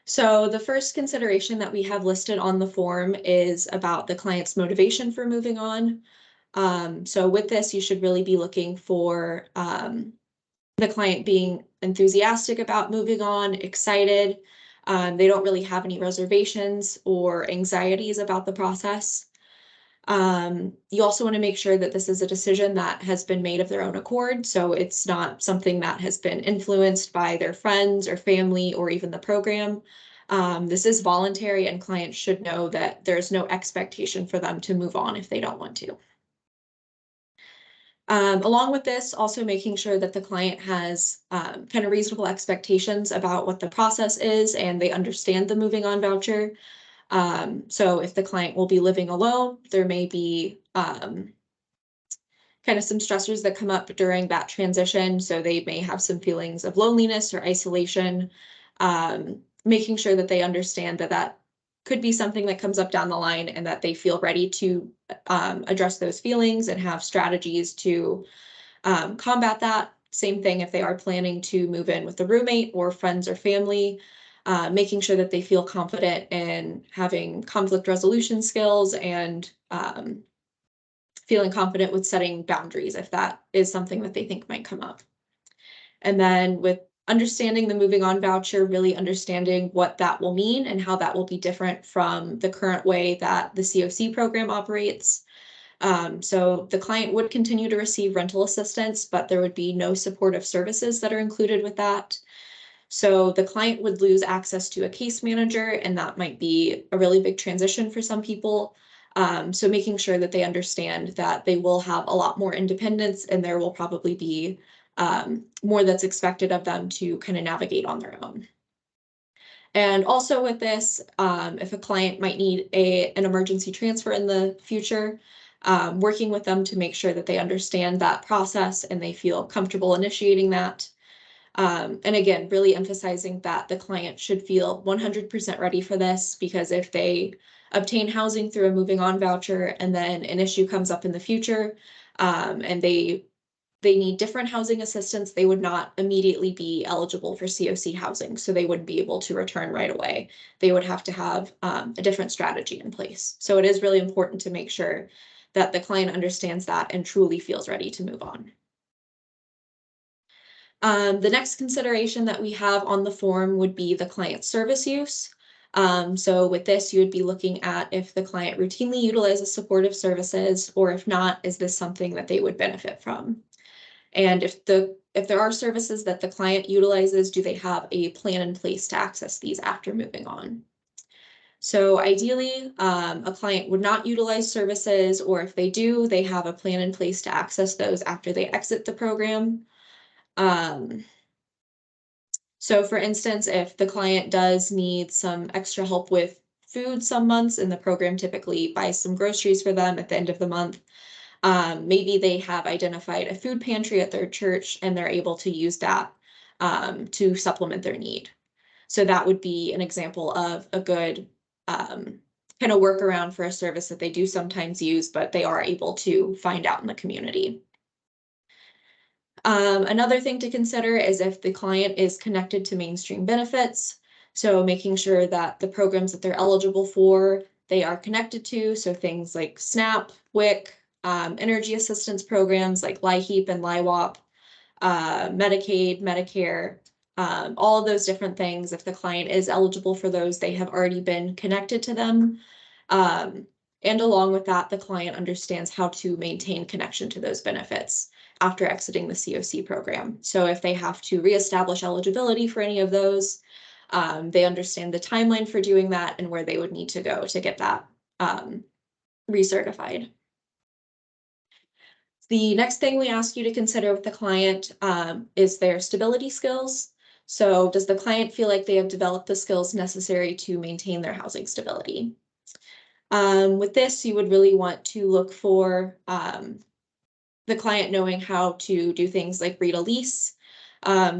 So the first consideration that we have listed on the form is about the client's motivation for moving on. So with this, you should really be looking for the client being enthusiastic about moving on, excited. They don't really have any reservations or anxieties about the process. You also want to make sure that this is a decision that has been made of their own accord. So it's not something that has been influenced by their friends or family or even the program. This is voluntary and clients should know that there's no expectation for them to move on if they don't want to. Along with this, also making sure that the client has kind of reasonable expectations about what the process is and they understand the moving on voucher. So if the client will be living alone, there may be kind of some stressors that come up during that transition. So they may have some feelings of loneliness or isolation, making sure that they understand that that could be something that comes up down the line and that they feel ready to address those feelings and have strategies to combat that. Same thing if they are planning to move in with a roommate or friends or family, making sure that they feel confident in having conflict resolution skills and feeling confident with setting boundaries if that is something that they think might come up. And then with understanding the moving on voucher, really understanding what that will mean and how that will be different from the current way that the CoC program operates. So the client would continue to receive rental assistance, but there would be no supportive services that are included with that. So the client would lose access to a case manager, and that might be a really big transition for some people. So making sure that they understand that they will have a lot more independence and there will probably be more that's expected of them to kind of navigate on their own. And also with this, if a client might need an emergency transfer in the future, working with them to make sure that they understand that process and they feel comfortable initiating that. And again, really emphasizing that the client should feel 100% ready for this, because if they obtain housing through a moving on voucher and then an issue comes up in the future and they need different housing assistance, they would not immediately be eligible for CoC housing. So they wouldn't be able to return right away. They would have to have a different strategy in place. So it is really important to make sure that the client understands that and truly feels ready to move on. The next consideration that we have on the form would be the client service use. So with this, you would be looking at if the client routinely utilizes supportive services, or if not, is this something that they would benefit from? And if there are services that the client utilizes, do they have a plan in place to access these after moving on? So ideally, a client would not utilize services, or if they do, they have a plan in place to access those after they exit the program. So for instance, if the client does need some extra help with food some months and the program typically buys some groceries for them at the end of the month, maybe they have identified a food pantry at their church and they're able to use that to supplement their need. So that would be an example of a good kind of workaround for a service that they do sometimes use, but they are able to find out in the community. Another thing to consider is if the client is connected to mainstream benefits. So making sure that the programs that they're eligible for, they are connected to. So things like SNAP, WIC, energy assistance programs like LIHEAP and LIWOP, Medicaid, Medicare, all of those different things. If the client is eligible for those, they have already been connected to them. And along with that, the client understands how to maintain connection to those benefits after exiting the CoC program. So if they have to reestablish eligibility for any of those, they understand the timeline for doing that and where they would need to go to get that recertified. The next thing we ask you to consider with the client is their stability skills. So does the client feel like they have developed the skills necessary to maintain their housing stability? With this, you would really want to look for the client knowing how to do things like read a lease,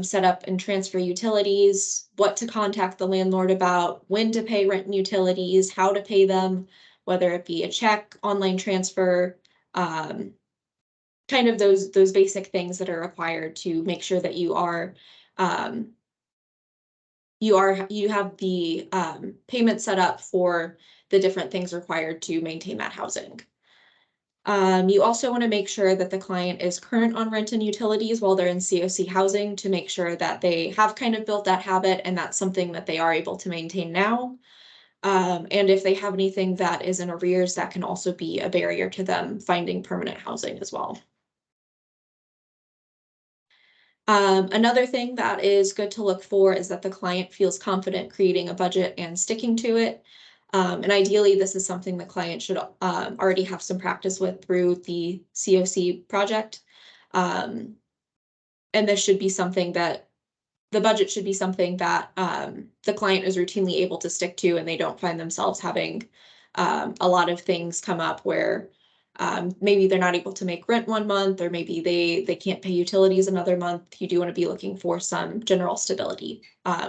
set up and transfer utilities, what to contact the landlord about, when to pay rent and utilities, how to pay them, whether it be a check, online transfer, kind of those basic things that are required to make sure that you have the payment set up for the different things required to maintain that housing. You also want to make sure that the client is current on rent and utilities while they're in CoC housing to make sure that they have kind of built that habit and that's something that they are able to maintain now. And if they have anything that is in arrears, that can also be a barrier to them finding permanent housing as well. Another thing that is good to look for is that the client feels confident creating a budget and sticking to it. And ideally, this is something the client should already have some practice with through the CoC project. And this should be something that the budget should be something that the client is routinely able to stick to, and they don't find themselves having a lot of things come up where maybe they're not able to make rent one month, or maybe they can't pay utilities another month. You do want to be looking for some general stability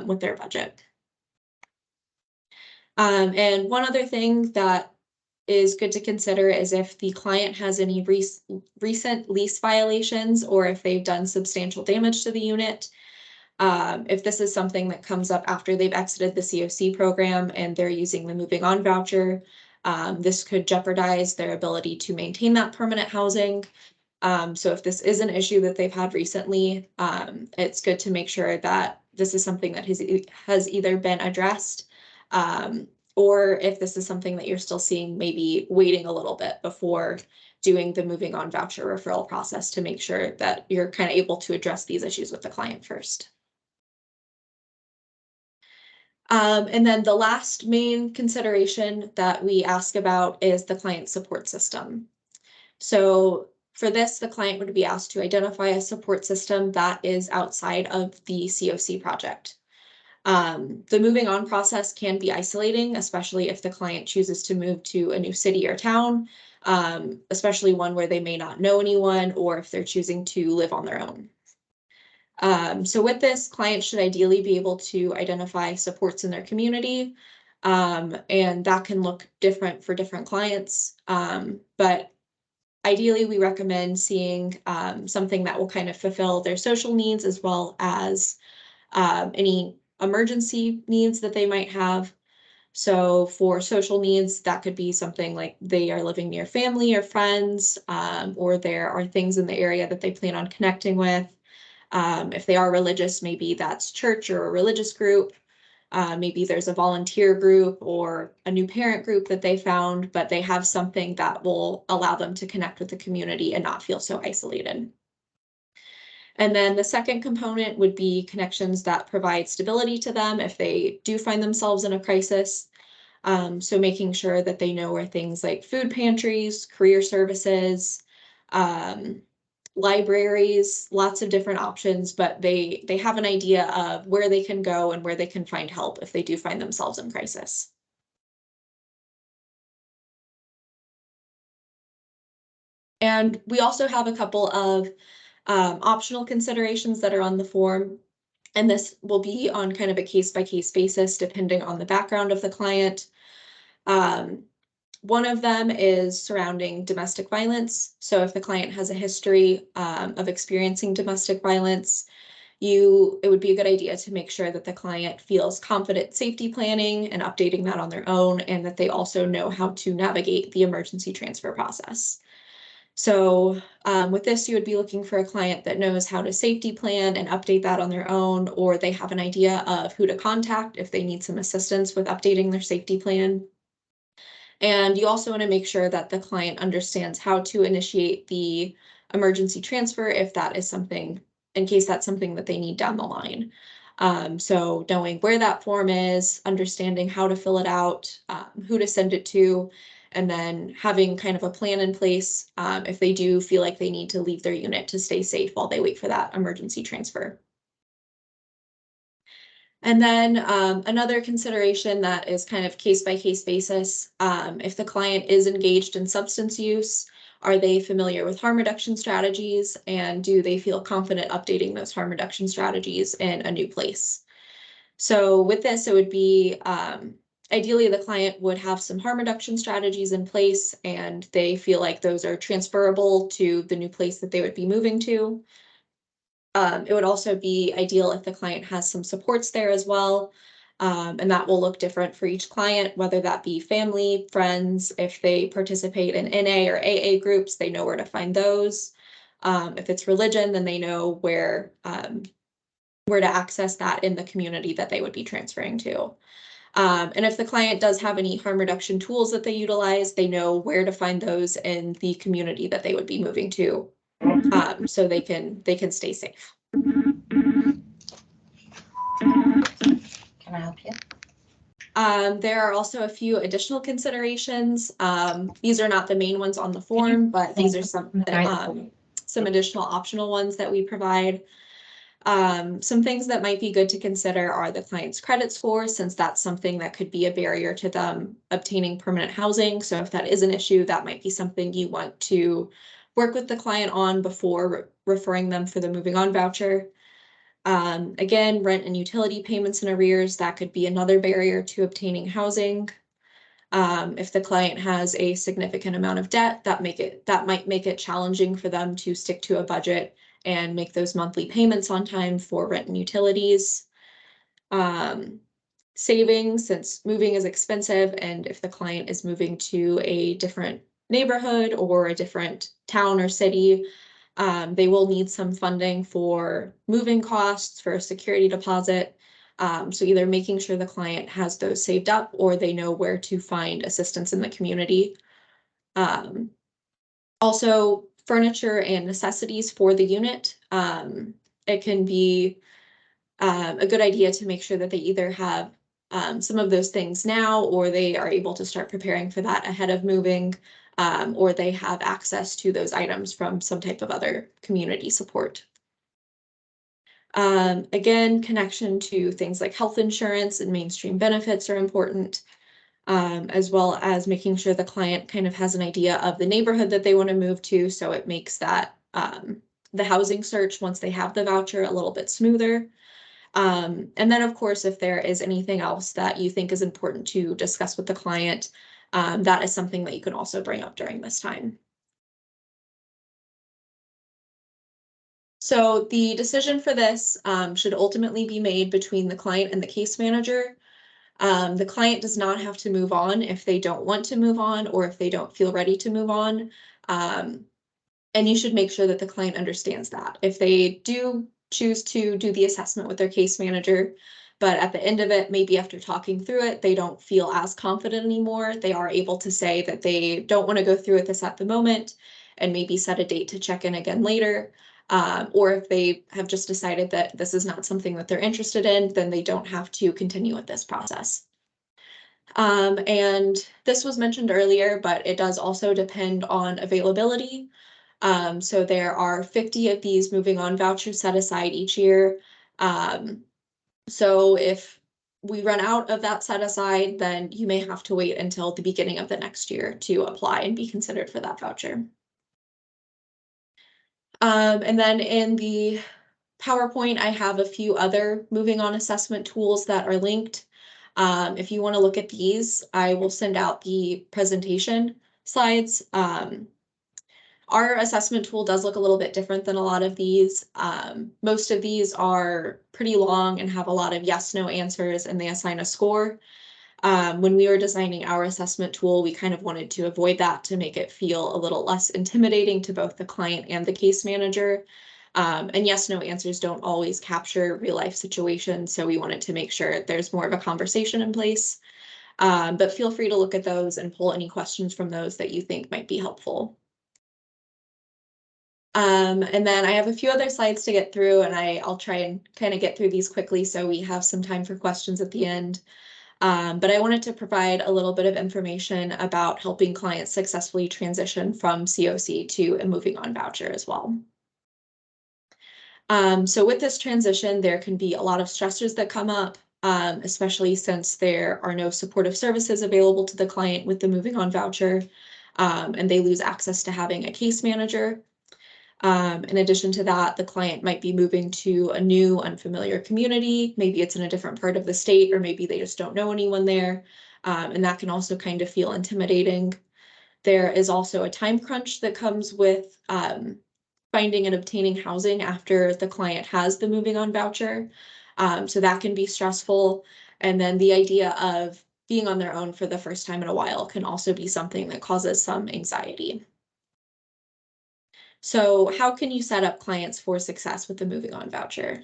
with their budget. And one other thing that is good to consider is if the client has any recent lease violations or if they've done substantial damage to the unit. If this is something that comes up after they've exited the CoC program and they're using the moving on voucher, this could jeopardize their ability to maintain that permanent housing. So if this is an issue that they've had recently, it's good to make sure that this is something that has either been addressed, or if this is something that you're still seeing, maybe waiting a little bit before doing the moving on voucher referral process to make sure that you're kind of able to address these issues with the client first. And then the last main consideration that we ask about is the client support system. So for this, the client would be asked to identify a support system that is outside of the CoC project. The moving on process can be isolating, especially if the client chooses to move to a new city or town, especially one where they may not know anyone, or if they're choosing to live on their own. So with this, clients should ideally be able to identify supports in their community, and that can look different for different clients. But ideally, we recommend seeing something that will kind of fulfill their social needs as well as any emergency needs that they might have. So for social needs, that could be something like they are living near family or friends, or there are things in the area that they plan on connecting with. If they are religious, maybe that's church or a religious group. Maybe there's a volunteer group or a new parent group that they found, but they have something that will allow them to connect with the community and not feel so isolated. And then the second component would be connections that provide stability to them if they do find themselves in a crisis. So making sure that they know where things like food pantries, career services, libraries, lots of different options, but they have an idea of where they can go and where they can find help if they do find themselves in crisis. And we also have a couple of optional considerations that are on the form. And this will be on kind of a case-by-case basis, depending on the background of the client. One of them is surrounding domestic violence. So if the client has a history of experiencing domestic violence, it would be a good idea to make sure that the client feels confident safety planning and updating that on their own, and that they also know how to navigate the emergency transfer process. So with this, you would be looking for a client that knows how to safety plan and update that on their own, or they have an idea of who to contact if they need some assistance with updating their safety plan. And you also want to make sure that the client understands how to initiate the emergency transfer if that is something, in case that's something that they need down the line. So knowing where that form is, understanding how to fill it out, who to send it to, and then having kind of a plan in place if they do feel like they need to leave their unit to stay safe while they wait for that emergency transfer. And then another consideration that is kind of case-by-case basis, if the client is engaged in substance use, are they familiar with harm reduction strategies, and do they feel confident updating those harm reduction strategies in a new place? So with this, it would be ideally the client would have some harm reduction strategies in place, and they feel like those are transferable to the new place that they would be moving to. It would also be ideal if the client has some supports there as well. And that will look different for each client, whether that be family, friends. If they participate in NA or AA groups, they know where to find those. If it's religion, then they know where to access that in the community that they would be transferring to. And if the client does have any harm reduction tools that they utilize, they know where to find those in the community that they would be moving to, so they can stay safe. Can I help you? There are also a few additional considerations. These are not the main ones on the form, but these are some additional optional ones that we provide. Some things that might be good to consider are the client's credit score, since that's something that could be a barrier to them obtaining permanent housing. So if that is an issue, that might be something you want to work with the client on before referring them for the moving on voucher. Again, rent and utility payments in arrears, that could be another barrier to obtaining housing. If the client has a significant amount of debt, that might make it challenging for them to stick to a budget and make those monthly payments on time for rent and utilities. Savings, since moving is expensive, and if the client is moving to a different neighborhood or a different town or city, they will need some funding for moving costs, for a security deposit. So either making sure the client has those saved up, or they know where to find assistance in the community. Also, furniture and necessities for the unit. It can be a good idea to make sure that they either have some of those things now, or they are able to start preparing for that ahead of moving, or they have access to those items from some type of other community support. Again, connection to things like health insurance and mainstream benefits are important, as well as making sure the client kind of has an idea of the neighborhood that they want to move to, so it makes that the housing search, once they have the voucher, a little bit smoother. And then, of course, if there is anything else that you think is important to discuss with the client, that is something that you can also bring up during this time. So the decision for this should ultimately be made between the client and the case manager. The client does not have to move on if they don't want to move on, or if they don't feel ready to move on. And you should make sure that the client understands that. If they do choose to do the assessment with their case manager, but at the end of it, maybe after talking through it, they don't feel as confident anymore, they are able to say that they don't want to go through with this at the moment, and maybe set a date to check in again later. Or if they have just decided that this is not something that they're interested in, then they don't have to continue with this process. And this was mentioned earlier, but it does also depend on availability. So there are 50 of these moving on vouchers set aside each year. So if we run out of that set aside, then you may have to wait until the beginning of the next year to apply and be considered for that voucher. And then in the PowerPoint, I have a few other moving on assessment tools that are linked. If you want to look at these, I will send out the presentation slides. Our assessment tool does look a little bit different than a lot of these. Most of these are pretty long and have a lot of yes, no answers, and they assign a score. When we were designing our assessment tool, we kind of wanted to avoid that to make it feel a little less intimidating to both the client and the case manager. And yes, no answers don't always capture real life situations, so we wanted to make sure there's more of a conversation in place. But feel free to look at those and pull any questions from those that you think might be helpful. And then I have a few other slides to get through, and I'll try and kind of get through these quickly so we have some time for questions at the end. But I wanted to provide a little bit of information about helping clients successfully transition from CoC to a moving on voucher as well. So with this transition, there can be a lot of stressors that come up, especially since there are no supportive services available to the client with the moving on voucher, and they lose access to having a case manager. In addition to that, the client might be moving to a new, unfamiliar community. Maybe it's in a different part of the state, or maybe they just don't know anyone there. And that can also kind of feel intimidating. There is also a time crunch that comes with finding and obtaining housing after the client has the moving on voucher. So that can be stressful. And then the idea of being on their own for the first time in a while can also be something that causes some anxiety. So how can you set up clients for success with the moving on voucher?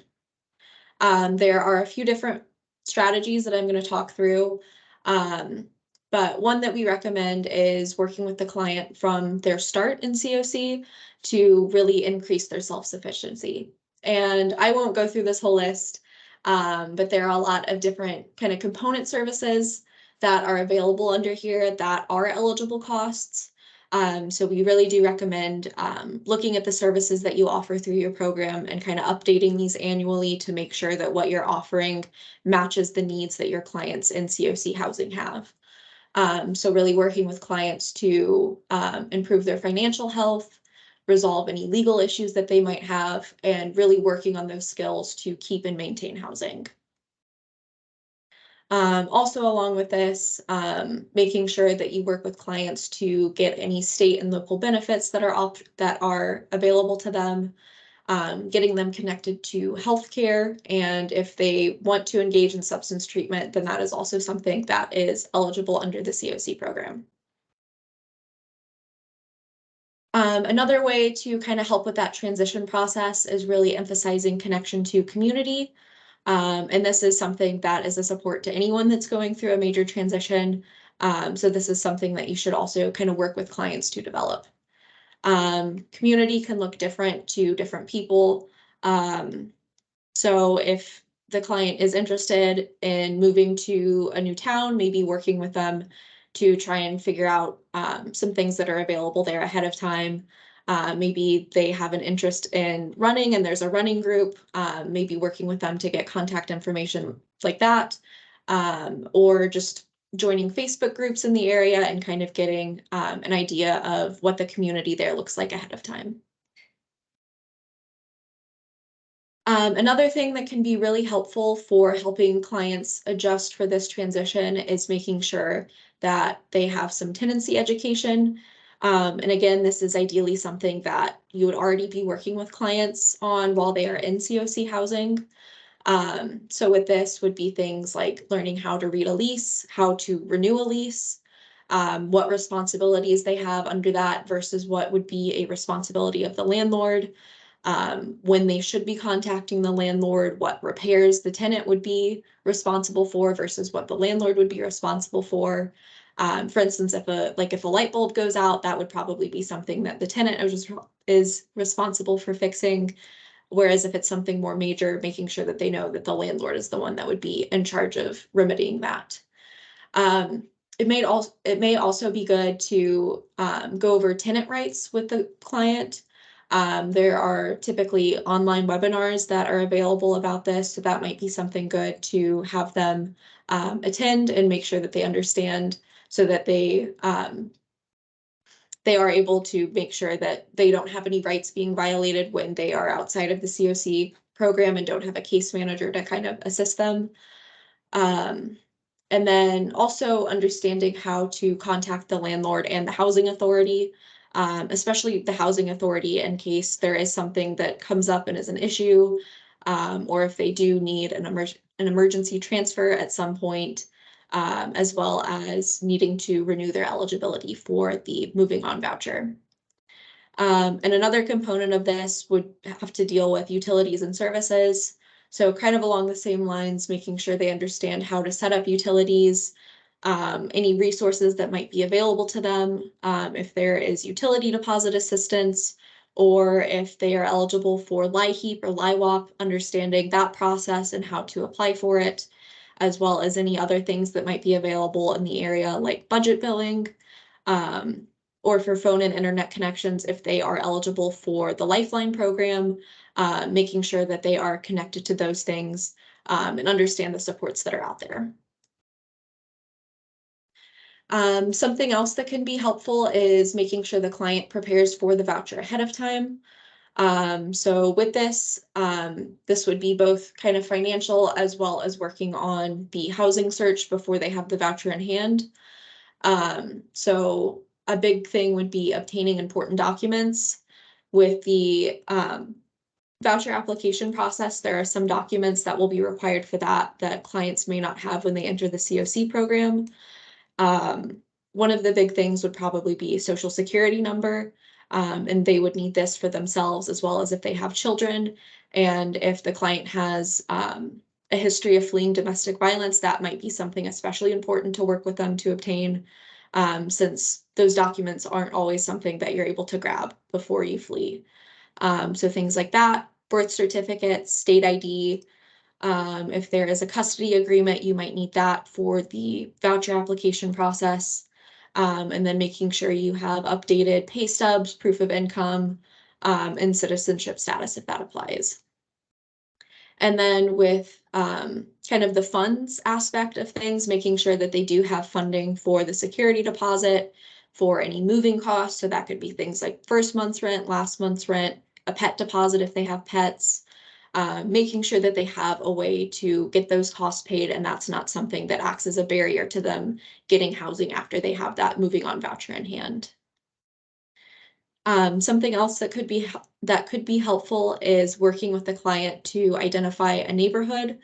There are a few different strategies that I'm going to talk through. But one that we recommend is working with the client from their start in CoC to really increase their self-sufficiency. And I won't go through this whole list, but there are a lot of different kind of component services that are available under here that are eligible costs. So we really do recommend looking at the services that you offer through your program and kind of updating these annually to make sure that what you're offering matches the needs that your clients in CoC housing have. So really working with clients to improve their financial health, resolve any legal issues that they might have, and really working on those skills to keep and maintain housing. Also along with this, making sure that you work with clients to get any state and local benefits that are available to them, getting them connected to healthcare, and if they want to engage in substance treatment, then that is also something that is eligible under the CoC program. Another way to kind of help with that transition process is really emphasizing connection to community. And this is something that is a support to anyone that's going through a major transition. So this is something that you should also kind of work with clients to develop. Community can look different to different people. So if the client is interested in moving to a new town, maybe working with them to try and figure out some things that are available there ahead of time. Maybe they have an interest in running and there's a running group, maybe working with them to get contact information like that, or just joining Facebook groups in the area and kind of getting an idea of what the community there looks like ahead of time. Another thing that can be really helpful for helping clients adjust for this transition is making sure that they have some tenancy education. And again, this is ideally something that you would already be working with clients on while they are in CoC housing. So with this would be things like learning how to read a lease, how to renew a lease, what responsibilities they have under that versus what would be a responsibility of the landlord. When they should be contacting the landlord, what repairs the tenant would be responsible for versus what the landlord would be responsible for. For instance, if a light bulb goes out, that would probably be something that the tenant is responsible for fixing. Whereas if it's something more major, making sure that they know that the landlord is the one that would be in charge of remedying that. It may also be good to go over tenant rights with the client. There are typically online webinars that are available about this, so that might be something good to have them attend and make sure that they understand so that they are able to make sure that they don't have any rights being violated when they are outside of the CoC program and don't have a case manager to kind of assist them. And then also understanding how to contact the landlord and the housing authority, especially the housing authority in case there is something that comes up and is an issue, or if they do need an emergency transfer at some point, as well as needing to renew their eligibility for the moving on voucher. And another component of this would have to deal with utilities and services. So kind of along the same lines, making sure they understand how to set up utilities, any resources that might be available to them, if there is utility deposit assistance, or if they are eligible for LIHEAP or LIWOP, understanding that process and how to apply for it, as well as any other things that might be available in the area like budget billing, or for phone and internet connections if they are eligible for the Lifeline program, making sure that they are connected to those things, and understand the supports that are out there. Something else that can be helpful is making sure the client prepares for the voucher ahead of time. So with this, this would be both kind of financial as well as working on the housing search before they have the voucher in hand. So a big thing would be obtaining important documents. With the voucher application process, there are some documents that will be required for that clients may not have when they enter the CoC program. One of the big things would probably be social security number, and they would need this for themselves as well as if they have children. And if the client has a history of fleeing domestic violence, that might be something especially important to work with them to obtain, since those documents aren't always something that you're able to grab before you flee. So things like that, birth certificates, state ID. If there is a custody agreement, you might need that for the voucher application process. And then making sure you have updated pay stubs, proof of income, and citizenship status if that applies. And then with kind of the funds aspect of things, making sure that they do have funding for the security deposit, for any moving costs. So that could be things like first month's rent, last month's rent, a pet deposit if they have pets, making sure that they have a way to get those costs paid, and that's not something that acts as a barrier to them getting housing after they have that moving on voucher in hand. Something else that could be helpful is working with the client to identify a neighborhood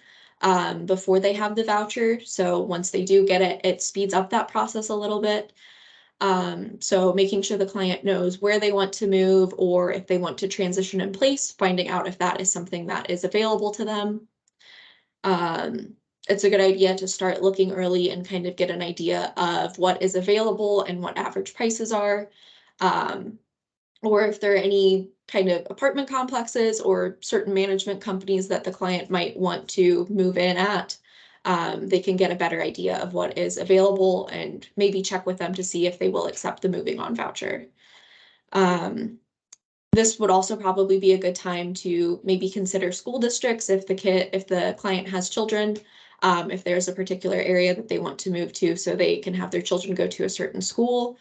before they have the voucher. So once they do get it, it speeds up that process a little bit. So making sure the client knows where they want to move, or if they want to transition in place, finding out if that is something that is available to them. It's a good idea to start looking early and kind of get an idea of what is available and what average prices are. Or if there are any kind of apartment complexes or certain management companies that the client might want to move in at, they can get a better idea of what is available and maybe check with them to see if they will accept the moving on voucher. This would also probably be a good time to maybe consider school districts if the client has children, if there's a particular area that they want to move to so they can have their children go to a certain school.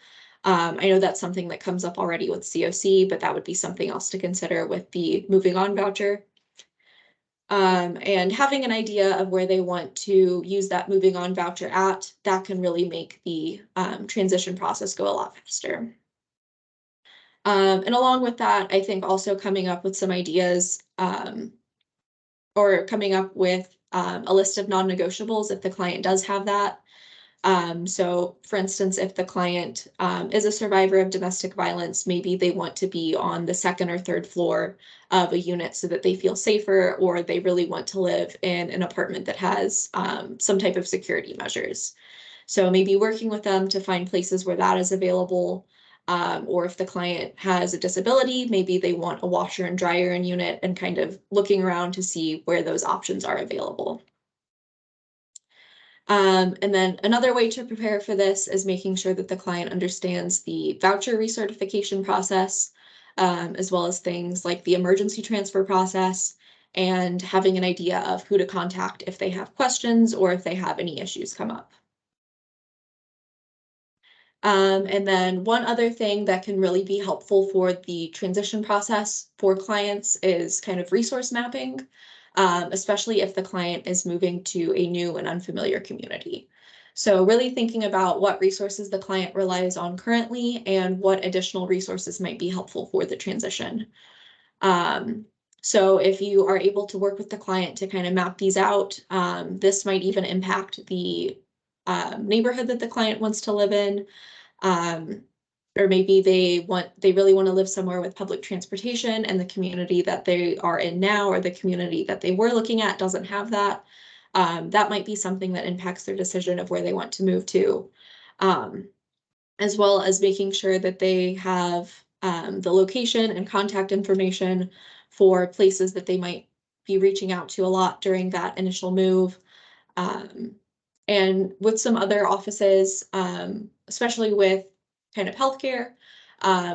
I know that's something that comes up already with CoC, but that would be something else to consider with the moving on voucher. And having an idea of where they want to use that moving on voucher at, that can really make the transition process go a lot faster. And along with that, I think also coming up with some ideas, or coming up with a list of non-negotiables if the client does have that. So for instance, if the client is a survivor of domestic violence, maybe they want to be on the second or third floor of a unit so that they feel safer, or they really want to live in an apartment that has some type of security measures. So maybe working with them to find places where that is available, or if the client has a disability, maybe they want a washer and dryer in unit, and kind of looking around to see where those options are available. And then another way to prepare for this is making sure that the client understands the voucher recertification process, as well as things like the emergency transfer process, and having an idea of who to contact if they have questions or if they have any issues come up. And then one other thing that can really be helpful for the transition process for clients is kind of resource mapping, especially if the client is moving to a new and unfamiliar community. So really thinking about what resources the client relies on currently and what additional resources might be helpful for the transition. So if you are able to work with the client to kind of map these out, this might even impact the neighborhood that the client wants to live in. Or maybe they really want to live somewhere with public transportation and the community that they are in now or the community that they were looking at doesn't have that. That might be something that impacts their decision of where they want to move to. As well as making sure that they have the location and contact information for places that they might be reaching out to a lot during that initial move. And with some other offices, especially with kind of healthcare,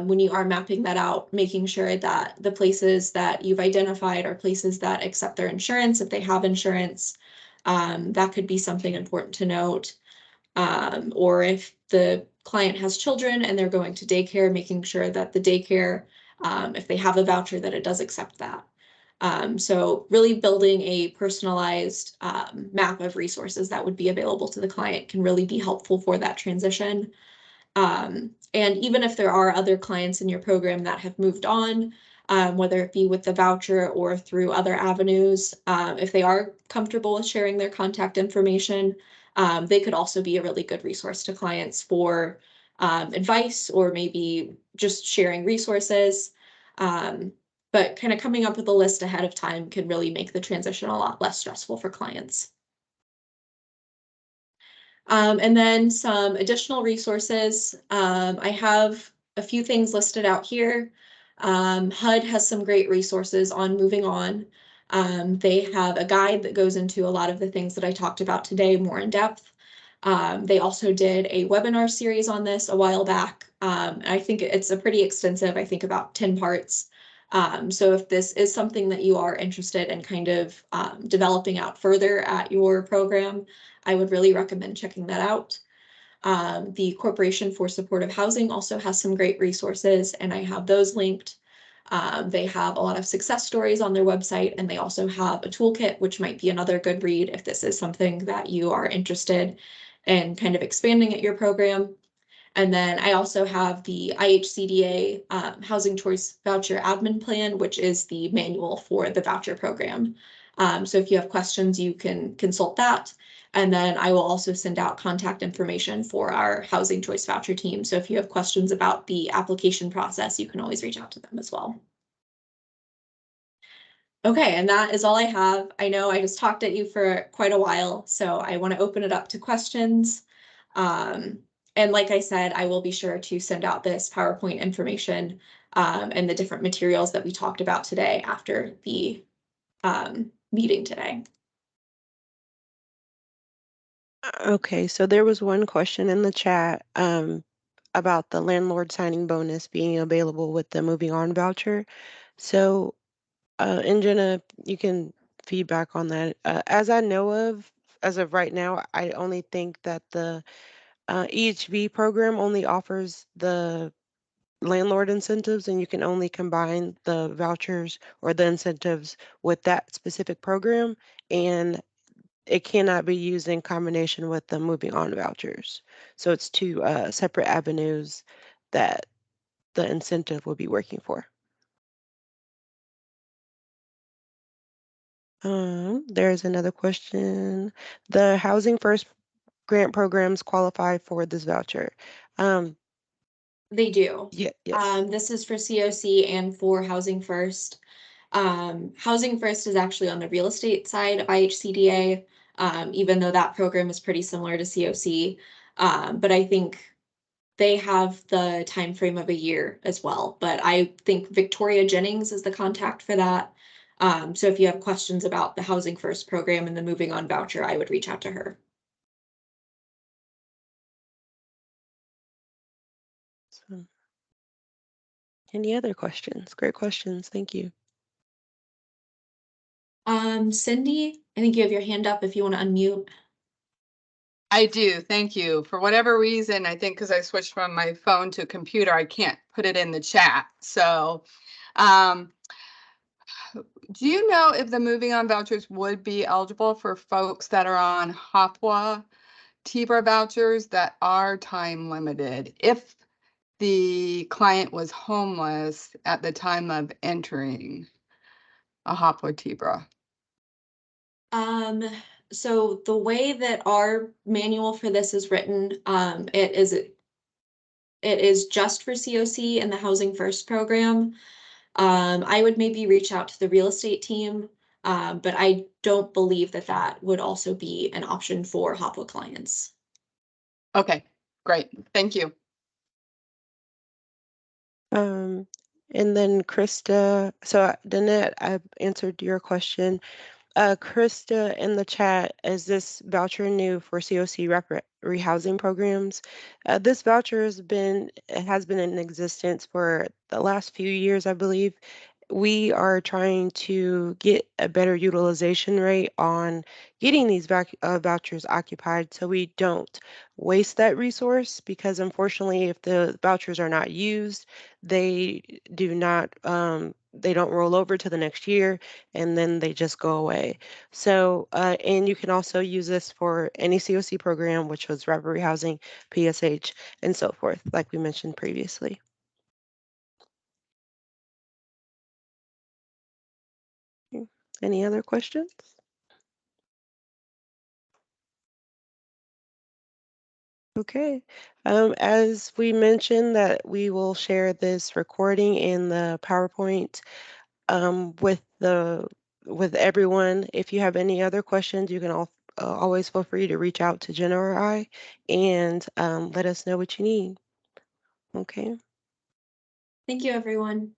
when you are mapping that out, making sure that the places that you've identified are places that accept their insurance, if they have insurance, that could be something important to note. Or if the client has children and they're going to daycare, making sure that the daycare, if they have a voucher, that it does accept that. So really building a personalized map of resources that would be available to the client can really be helpful for that transition. And even if there are other clients in your program that have moved on, whether it be with the voucher or through other avenues, if they are comfortable with sharing their contact information, they could also be a really good resource to clients for advice or maybe just sharing resources. But kind of coming up with a list ahead of time can really make the transition a lot less stressful for clients. And then some additional resources. I have a few things listed out here. HUD has some great resources on moving on. They have a guide that goes into a lot of the things that I talked about today more in depth. They also did a webinar series on this a while back. I think it's a pretty extensive, I think about 10 parts. So if this is something that you are interested in kind of developing out further at your program, I would really recommend checking that out. The Corporation for Supportive Housing also has some great resources, and I have those linked. They have a lot of success stories on their website, and they also have a toolkit, which might be another good read if this is something that you are interested in kind of expanding at your program. And then I also have the IHCDA Housing Choice Voucher Admin Plan, which is the manual for the voucher program. So if you have questions, you can consult that. And then I will also send out contact information for our Housing Choice Voucher team. So if you have questions about the application process, you can always reach out to them as well. Okay, and that is all I have. I know I just talked at you for quite a while, so I want to open it up to questions. And like I said, I will be sure to send out this PowerPoint information and the different materials that we talked about today after the meeting today. Okay, so there was one question in the chat about the landlord signing bonus being available with the moving on voucher. So, and Jenna, you can feedback on that. As I know of, as of right now, I only think that the EHV program only offers the landlord incentives, and you can only combine the vouchers or the incentives with that specific program, and it cannot be used in combination with the moving on vouchers. So it's two separate avenues that the incentive will be working for. There's another question. The Housing First grant programs qualify for this voucher. They do. Yeah, yes. This is for CoC and for Housing First. Housing First is actually on the real estate side of IHCDA, even though that program is pretty similar to CoC. But I think they have the time frame of a year as well. But I think Victoria Jennings is the contact for that. So if you have questions about the Housing First program and the moving on voucher, I would reach out to her. So, any other questions? Great questions. Thank you. Cindy, I think you have your hand up if you want to unmute. I do, thank you. For whatever reason, I think because I switched from my phone to computer, I can't put it in the chat. So, do you know if the moving on vouchers would be eligible for folks that are on HOPWA TBRA vouchers that are time limited if the client was homeless at the time of entering a HOPWA TBRA? So the way that our manual for this is written, it is just for CoC and the Housing First program. I would maybe reach out to the real estate team, but I don't believe that that would also be an option for HOPWA clients. Okay, great. Thank you. And then Krista, so Danette, I've answered your question. Krista in the chat, is this voucher new for CoC rehousing programs? This voucher has been in existence for the last few years, I believe. We are trying to get a better utilization rate on getting these vouchers occupied so we don't waste that resource, because unfortunately, if the vouchers are not used, they don't roll over to the next year, and then they just go away. So, and you can also use this for any CoC program, which was rapid rehousing, PSH, and so forth, like we mentioned previously. Any other questions? Okay. As we mentioned, that we will share this recording in the PowerPoint with everyone. If you have any other questions, you can always feel free to reach out to Jenna or I and let us know what you need. Okay. Thank you, everyone.